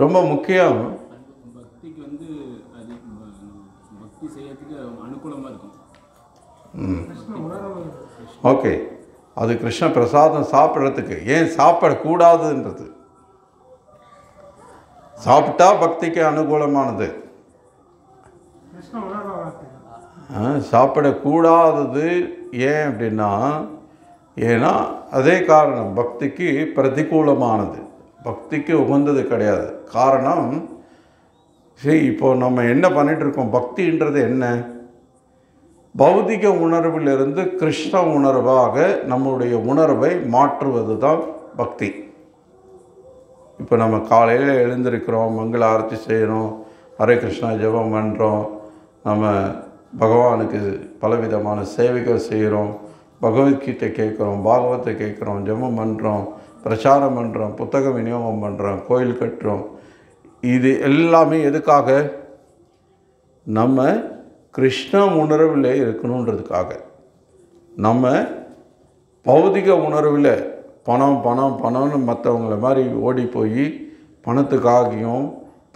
ரொம்ப முக்கியம். பக்திக்கு வந்து அது பக்தி செய்யறதுக்கு அனுகூலமாக இருக்கும். ஓகே, அது கிருஷ்ண பிரசாதம் சாப்பிட்றதுக்கு. ஏன் சாப்பிடக்கூடாதுன்றது? சாப்பிட்டா பக்திக்கு அனுகூலமானது. சாப்பிடக்கூடாதது ஏன் அப்படின்னா, ஏன்னா அதே காரணம், பக்திக்கு பிரதிகூலமானது, பக்திக்கு உகந்தது கிடையாது. காரணம், சரி இப்போ நம்ம என்ன பண்ணிகிட்ருக்கோம்? பக்தின்றது என்ன? பௌதிக உணர்விலிருந்து கிருஷ்ண உணர்வாக நம்முடைய உணர்வை மாற்றுவது தான் பக்தி. இப்போ நம்ம காலையில் எழுந்திருக்கிறோம், மங்கள ஆரத்தி செய்கிறோம், ஹரே கிருஷ்ணா ஜெபம் பண்ணுறோம், நம்ம பகவானுக்கு பலவிதமான சேவைகள் செய்கிறோம், பகவத்கீதை கேட்குறோம், பாகவத்தை கேட்குறோம், ஜெபம் பண்ணுறோம், பிரச்சாரம் பண்ணுறோம், புத்தக விநியோகம் பண்ணுறோம், கோயில் கட்டுறோம். இது எல்லாமே எதுக்காக? நம்ம கிருஷ்ண உணர்வில் இருக்கணுன்றதுக்காக. நம்ம பௌதிக உணர்வில் பணம் பணம் பணம்னு மற்றவங்கள மாதிரி ஓடி போய் பணத்துக்காகவும்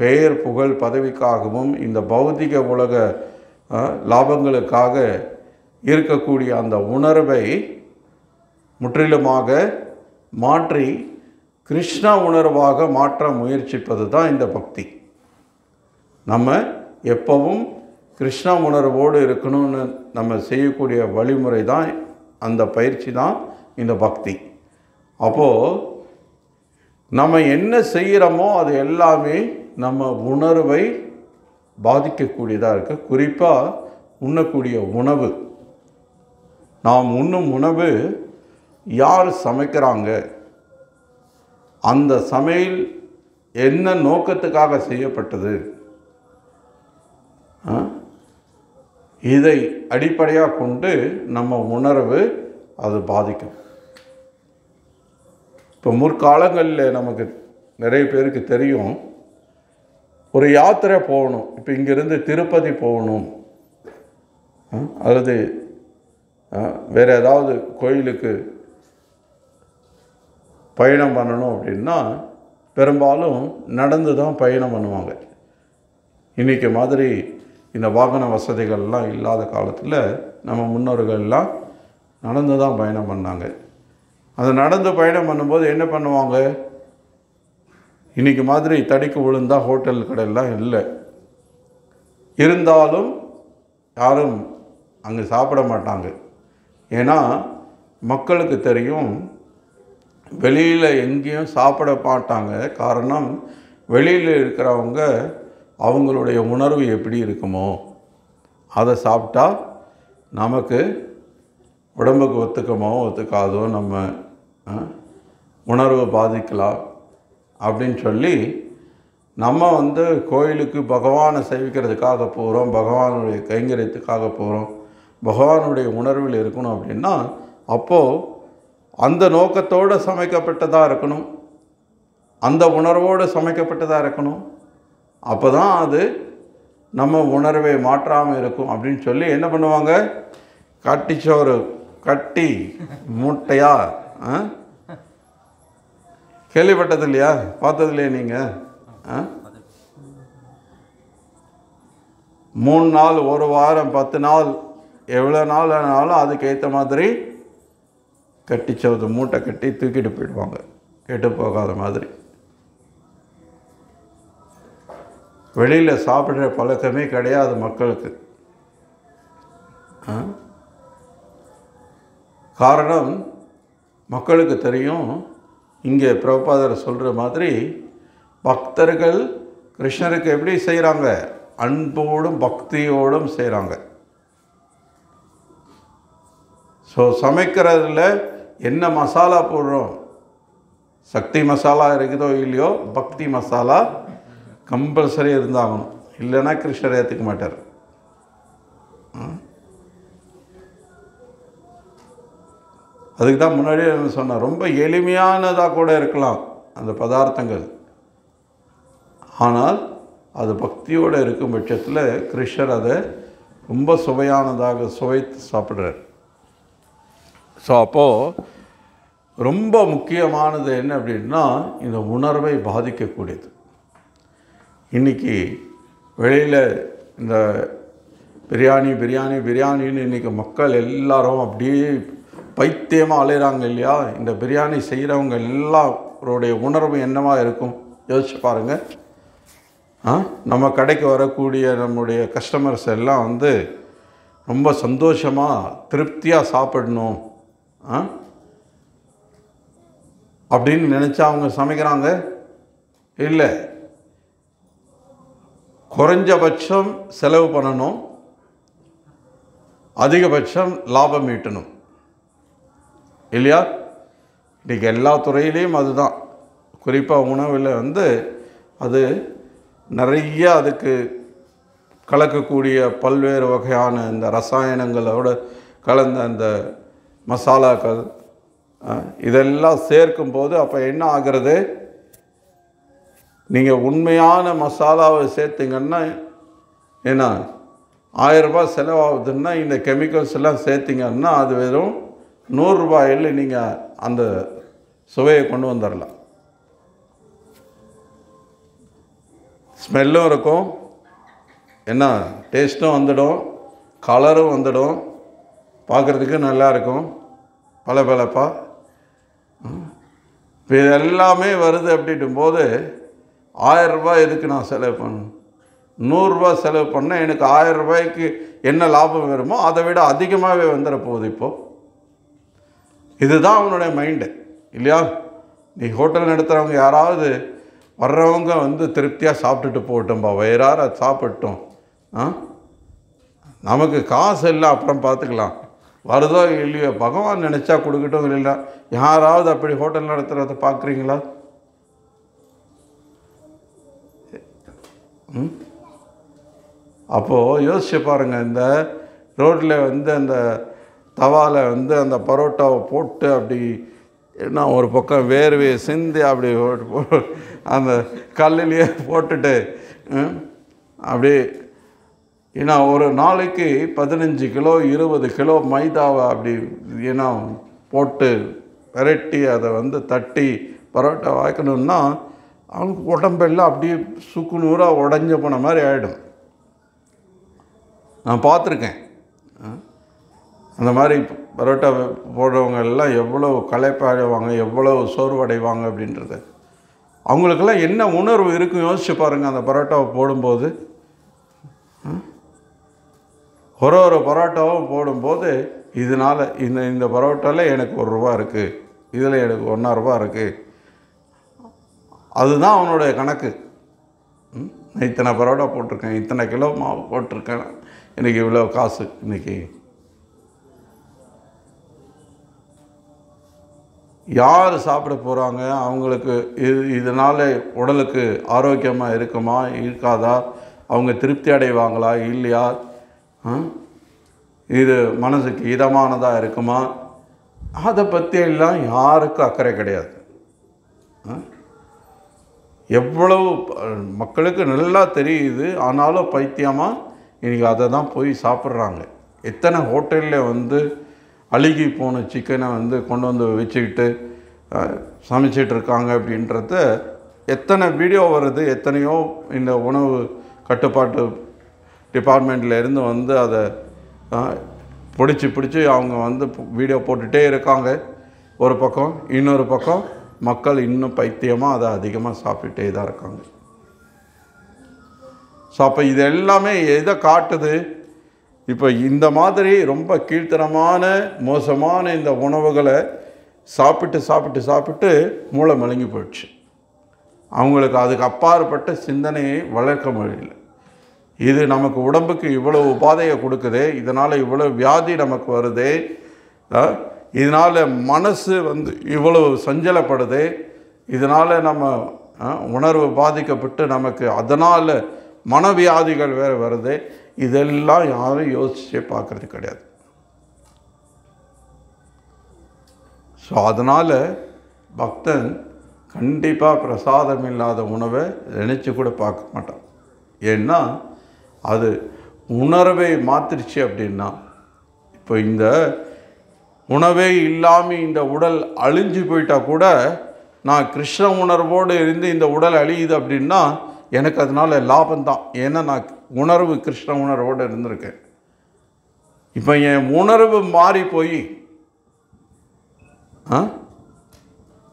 பெயர் புகழ் பதவிக்காகவும் இந்த பௌதிக உலக லாபங்களுக்காக இருக்கக்கூடிய அந்த உணர்வை முற்றிலுமாக மாற்றி கிருஷ்ண உணர்வாக மாற்ற முயற்சிப்பது தான் இந்த பக்தி. நம்ம எப்பவும் கிருஷ்ண உணர்வோடு இருக்கணும்னு நம்ம செய்யக்கூடிய வழிமுறை தான், அந்த பயிற்சி தான் இந்த பக்தி. அப்போது நம்ம என்ன செய்கிறோமோ அது எல்லாமே நம்ம உணர்வை பாதிக்கக்கூடியதாக இருக்குது. குறிப்பாக உண்ணக்கூடிய உணவு, நாம் உண்ணும் உணவு யார் சமைக்கிறாங்க, அந்த சமையல் என்ன நோக்கத்துக்காக செய்யப்பட்டது, இதை அடிப்படையாக கொண்டு நம்ம உணர்வு அது பாதிக்கும். இப்போ முற்காலங்களில் நமக்கு நிறைய பேருக்கு தெரியும், ஒரு யாத்திரை போகணும், இப்போ இங்கேருந்து திருப்பதி போகணும் அல்லது வேறு ஏதாவது கோயிலுக்கு பயணம் பண்ணணும் அப்படின்னா பெரும்பாலும் நடந்து தான் பயணம் பண்ணுவாங்க. இன்றைக்கி மாதிரி இந்த வாகன வசதிகள்லாம் இல்லாத காலத்தில் நம்ம முன்னோர்கள்லாம் நடந்து தான் பயணம் பண்ணாங்க. அது நடந்து பயணம் பண்ணும்போது என்ன பண்ணுவாங்க? இன்றைக்கி மாதிரி தடிக்கு விழுந்தால் ஹோட்டல் கடையெல்லாம் இல்லை. இருந்தாலும் யாரும் அங்கே சாப்பிட மாட்டாங்க. ஏன்னா மக்களுக்கு தெரியும், வெளியில் எங்கேயும் சாப்பிட மாட்டாங்க. காரணம், வெளியில் இருக்கிறவங்க அவங்களுடைய உணர்வு எப்படி இருக்குமோ அதை சாப்பிட்டா நமக்கு உடம்புக்கு ஒத்துக்குமோ ஒத்துக்காதோ, நம்ம உணர்வை பாதிக்கலாம் அப்படின்னு சொல்லி நம்ம கோயிலுக்கு பகவானை சேவிக்கிறதுக்காக போகிறோம், பகவானுடைய கைங்கரியத்துக்காக போகிறோம், பகவானுடைய உணர்வில் இருக்கணும் அப்படின்னா அப்போது அந்த நோக்கத்தோடு சமைக்கப்பட்டதாக இருக்கணும், அந்த உணர்வோடு சமைக்கப்பட்டதாக இருக்கணும். அப்போ தான் அது நம்ம உணர்வை மாற்றாமல் இருக்கும் அப்படின்னு சொல்லி என்ன பண்ணுவாங்க? கட்டிச்சோறு கட்டி மூட்டையா கேள்விப்பட்டது இல்லையா? பார்த்தது இல்லையா நீங்கள்? 3 நாள், 1 வாரம், 10 நாள், எவ்வளோ நாள் ஆனாலும் அதுக்கேற்ற மாதிரி கட்டிச்சோறு மூட்டை கட்டி தூக்கிட்டு போயிடுவாங்க, கெட்டு போகாத மாதிரி. வெளியில் சாப்பிட்ற பழக்கமே கிடையாது மக்களுக்கு. காரணம், மக்களுக்கு தெரியும், இங்கே பிரபுபாதர் சொல்கிற மாதிரி பக்தர்கள் கிருஷ்ணருக்கு எப்படி செய்கிறாங்க? அன்போடும் பக்தியோடும் செய்கிறாங்க. ஸோ சமைக்கிறதுல என்ன மசாலா போடுறோம்? சக்தி மசாலா இருக்குதோ இல்லையோ, பக்தி மசாலா கம்பல்சரி இருந்தாகணும். இல்லைன்னா கிருஷ்ணர் ஏற்றுக்க மாட்டார். அதுக்கு தான் முன்னாடியே சொன்னேன், ரொம்ப எளிமையானதாக கூட இருக்கலாம் அந்த பதார்த்தங்கள், ஆனால் அது பக்தியோடு இருக்கும் பட்சத்தில் கிருஷ்ணர் அதை ரொம்ப சுவையானதாக சுவைத்து சாப்பிட்றார். ஸோ அப்போது ரொம்ப முக்கியமானது என்ன அப்படின்னா, இந்த உணர்வை பாதிக்கக்கூடியது. இன்றைக்கி வெளியில் இந்த பிரியாணின்னு இன்றைக்கி மக்கள் எல்லாரும் அப்படியே பைத்தியமாக அலைகிறாங்க இல்லையா? இந்த பிரியாணி செய்கிறவங்க எல்லாருடைய உணர்வு என்னவா இருக்கும் யோசிச்சு பாருங்கள். நம்ம கடைக்கு வரக்கூடிய நம்முடைய கஸ்டமர்ஸ் எல்லாம் வந்து ரொம்ப சந்தோஷமாக திருப்தியாக சாப்பிடணும் அப்படின்னு நினச்சா அவங்க சமைக்கிறாங்க? இல்லை, குறைஞ்சபட்சம் செலவு பண்ணணும், அதிகபட்சம் லாபம் ஈட்டணும் இல்லையா? இன்றைக்கி எல்லா துறையிலையும் அதுதான். குறிப்பாக உணவில் வந்து அது நிறைய அதுக்கு கலக்கக்கூடிய பல்வேறு வகையான இந்த ரசாயனங்களோடு கலந்த அந்த மசாலாக்கள் இதெல்லாம் சேர்க்கும்போது அப்போ என்ன ஆகிறது? நீங்கள் உண்மையான மசாலாவை சேர்த்திங்கன்னா ஏன்னா 1000 ரூபாய் செலவாகுதுன்னா இந்த கெமிக்கல்ஸ் எல்லாம் சேர்த்திங்கன்னா அது வெறும் 100 ரூபாயில் நீங்கள் அந்த சுவையை கொண்டு வந்துடலாம். ஸ்மெல்லும் இருக்கும், என்ன டேஸ்ட்டும் வந்துடும், கலரும் வந்துடும், பார்க்குறதுக்கு நல்லா இருக்கும், பளபளப்பா. இப்போ இது எல்லாமே வருது அப்படின்னும் போது 1000 ரூபாய் எதுக்கு நான் செலவு பண்ணணும்? 100 ரூபாய் செலவு பண்ணால் எனக்கு 1000 ரூபாய்க்கு என்ன லாபம் வருமோ அதை விட அதிகமாகவே வந்துட போகுது. இப்போது இதுதான் அவனுடைய மைண்டு இல்லையா? நீ ஹோட்டல் நடத்துகிறவங்க யாராவது வர்றவங்க வந்து திருப்தியாக சாப்பிட்டுட்டு போகட்டும்பா, வயிறார சாப்பிட்டோம், நமக்கு காசு இல்லை அப்புறம் பார்த்துக்கலாம், வருதோ இல்லையோ பகவான் நினச்சா கொடுக்கட்டும். இல்லை யாராவது அப்படி ஹோட்டல் நடத்துகிறத பார்க்குறீங்களா? அப்போது யோசிச்சு பாருங்கள். இந்த ரோட்டில் வந்து அந்த தவாவில் வந்து அந்த பரோட்டாவை போட்டு அப்படி என்ன ஒரு பக்கம் வேர்வையை சிந்தி அப்படி அந்த கல்லுலேயே போட்டுட்டு அப்படி ஏன்னா ஒரு நாளைக்கு 15 கிலோ 20 கிலோ மைதாவை அப்படி ஏன்னா போட்டு விரட்டி அதை வந்து தட்டி பரோட்டா வாய்க்கணுன்னா அவனுக்கு உடம்பெல்லாம் அப்படியே சுக்குநூறாக உடஞ்ச போன மாதிரி ஆகிடும். நான் பார்த்துருக்கேன். அந்த மாதிரி பரோட்டா போடுறவங்க எல்லாம் எவ்வளோ களைப்பாடுவாங்க, எவ்வளோ சோர்வடைவாங்க அப்படின்றது. அவங்களுக்கெல்லாம் என்ன உணர்வு இருக்கும் யோசிச்சு பாருங்கள். அந்த பரோட்டாவை போடும்போது ஒரு பரோட்டாவும் போடும்போது இதனால் இந்த பரோட்டாவில் எனக்கு 1 ரூபா இருக்குது, இதில் எனக்கு 1.5 ரூபா இருக்குது, அதுதான் அவனுடைய கணக்கு. இத்தனை பரோட்டா போட்டிருக்கேன், இத்தனை கிலோ மாவு போட்டிருக்கேன், இன்றைக்கி இவ்வளோ காசு. இன்றைக்கி யார் சாப்பிட போகிறாங்க? அவங்களுக்கு இதனால் உடலுக்கு ஆரோக்கியமாக இருக்குமா இருக்காதா? அவங்க திருப்தி அடைவாங்களா இல்லையா? இது மனசுக்கு இதமானதாக இருக்குமா? அதை பற்றி எல்லாம் யாருக்கும் அக்கறை கிடையாது. எவ்வளவு மக்களுக்கு நல்லா தெரியுது, ஆனாலும் பைத்தியமாக இன்றைக்கி அதை தான் போய் சாப்பிட்றாங்க. எத்தனை ஹோட்டலில் வந்து அழுகி போன சிக்கனை வந்து கொண்டு வந்து வச்சுக்கிட்டு சமைச்சிட்ருக்காங்க அப்படின்றத எத்தனை வீடியோ வருது. எத்தனையோ இந்த உணவு கட்டுப்பாட்டு டிபார்ட்மெண்ட்டில் இருந்து வந்து அதை பிடிச்சி அவங்க வந்து வீடியோ போட்டுகிட்டே இருக்காங்க ஒரு பக்கம். இன்னொரு பக்கம் மக்கள் இன்னும் பைத்தியமாக அதை அதிகமாக சாப்பிட்டுட்டே தான் இருக்காங்க. ஸோ அப்போ இது எல்லாமே எதை காட்டுது? இப்போ இந்த மாதிரி ரொம்ப கீழ்த்தரமான மோசமான இந்த உணவுகளை சாப்பிட்டு மூளை மழுங்கி போயிடுச்சு. அவங்களுக்கு அதுக்கு அப்பாற்பட்ட சிந்தனையை வளர்க்க முடியல. இது நமக்கு உடம்புக்கு இவ்வளோ உபாதையை கொடுக்குதே, இதனால் இவ்வளோ வியாதி நமக்கு வருதே, இதனால் மனசு வந்து இவ்வளவு சஞ்சலப்படுதே, இதனால் நம்ம உணர்வு பாதிக்கப்பட்டு நமக்கு அதனால் மனவியாதிகள் வேறு வருது. இதெல்லாம் யாரும் யோசிச்சே பார்க்குறது கிடையாது. ஸோ அதனால் பக்தன் கண்டிப்பாக பிரசாதம் இல்லாத உணவை நினச்சி கூட பார்க்க மாட்டான். ஏன்னா அது உணர்வை மாற்றிருச்சு. அப்படின்னா இப்போ இந்த உணவே இல்லாமல் இந்த உடல் அழிஞ்சு போயிட்டால் கூட நான் கிருஷ்ண உணர்வோடு இருந்து இந்த உடல் அழியுது அப்படின்னா எனக்கு அதனால் லாபம்தான். ஏன்னா நான் உணர்வு கிருஷ்ண உணர்வோடு இருந்திருக்கேன். இப்போ என் உணர்வு மாறி போய்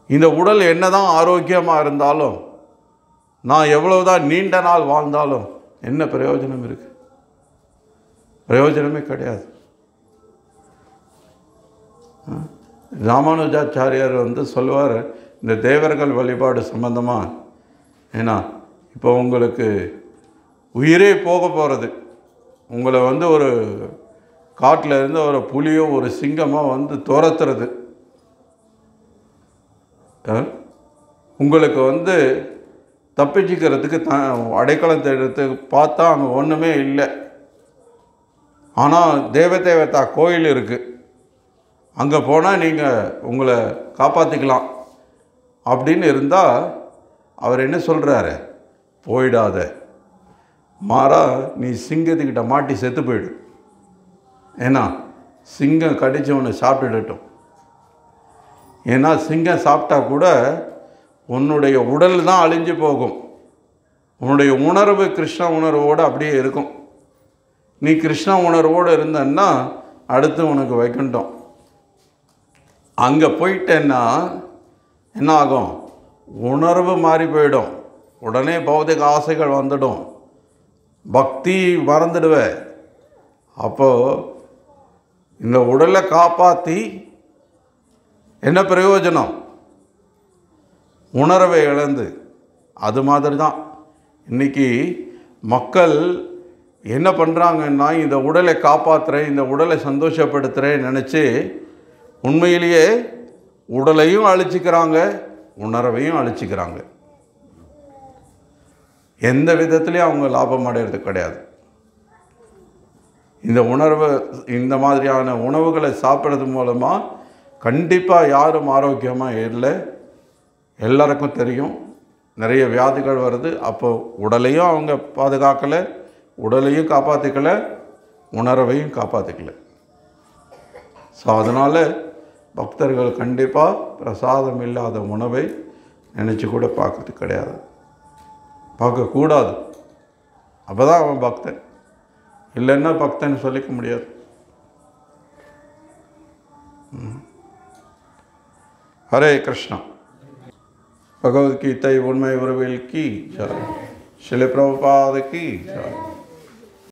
இந்த உடல் என்ன தான் ஆரோக்கியமாக இருந்தாலும், நான் எவ்வளவுதான் நீண்ட நாள் வாழ்ந்தாலும் என்ன பிரயோஜனம் இருக்குது? பிரயோஜனமே கிடையாது. ராமானுஜாச்சாரியார் சொல்லுவார், இந்த தேவர்கள் வழிபாடு சம்பந்தமாக, ஏன்னா இப்போ உங்களுக்கு உயிரே போக போகிறது. உங்களை ஒரு காட்டில் இருந்து ஒரு புலியோ ஒரு சிங்கமோ துரத்துறது. உங்களுக்கு தப்பிச்சுக்கிறதுக்கு அடைக்கலம் தேடுறதுக்கு பார்த்தா அங்கே ஒன்றுமே இல்லை. ஆனால் தேவதேவதா கோயில் இருக்குது, அங்கே போனால் நீங்கள் உங்களை காப்பாற்றிக்கலாம் அப்படின்னு இருந்தால் அவர் என்ன சொல்கிறாரு? போயிடாத, மாறா நீ சிங்கத்துக்கிட்ட மாட்டி செத்து போயிடு. ஏன்னா சிங்கம் கடிச்சவனை சாப்பிட்டுடட்டும். ஏன்னா சிங்கம் சாப்பிட்டா கூட உன்னுடைய உடல் தான் அழிஞ்சு போகும். உன்னுடைய உணர்வு கிருஷ்ண உணர்வோடு அப்படியே இருக்கும். நீ கிருஷ்ண உணர்வோடு இருந்தன்னா அடுத்து உனக்கு வைக்கட்டும். அங்கே போயிட்டேன்னா என்ன ஆகும்? உணர்வு மாறி போயிடும். உடனே பௌதிக ஆசைகள் வந்துடும், பக்தி மறந்துடுவேன். அப்போது இந்த உடலை காப்பாற்றி என்ன பிரயோஜனம்? உணர்வை இழந்து. அது மாதிரி தான் இன்றைக்கி மக்கள் என்ன பண்ணுறாங்கன்னா, இந்த உடலை காப்பாற்றுறேன், இந்த உடலை சந்தோஷப்படுத்துகிறேன் நினச்சி உண்மையிலேயே உடலையும் அழிச்சிக்கிறாங்க, உணர்வையும் அழிச்சிக்கிறாங்க. எந்த விதத்துலேயும் அவங்க லாபம் அடைகிறது கிடையாது. இந்த உணர்வு, இந்த மாதிரியான உணவுகளை சாப்பிட்றது மூலமாக கண்டிப்பாக யாரும் ஆரோக்கியமாக இல்லை. எல்லாருக்கும் தெரியும், நிறைய வியாதிகள் வருது. அப்போ உடலையும் அவங்க பாதுகாக்கலை, உடலையும் காப்பாற்றிக்கலை, உணர்வையும் காப்பாற்றிக்கலை. ஸோ அதனால் பக்தர்கள் கண்டிப்பாக பிரசாதம் இல்லாத உணவை நினச்சி கூட பார்க்கறது கிடையாது, பார்க்கக்கூடாது. அப்போ தான் அவன் பக்தன். இல்லைன்னா பக்தன் சொல்லிக்க முடியாது. ஹரே கிருஷ்ணா. பகவத்கீதை உண்மை உறவில் கி ஜெய். ஸ்ரீல பிரபுபாத கி ஜெய்.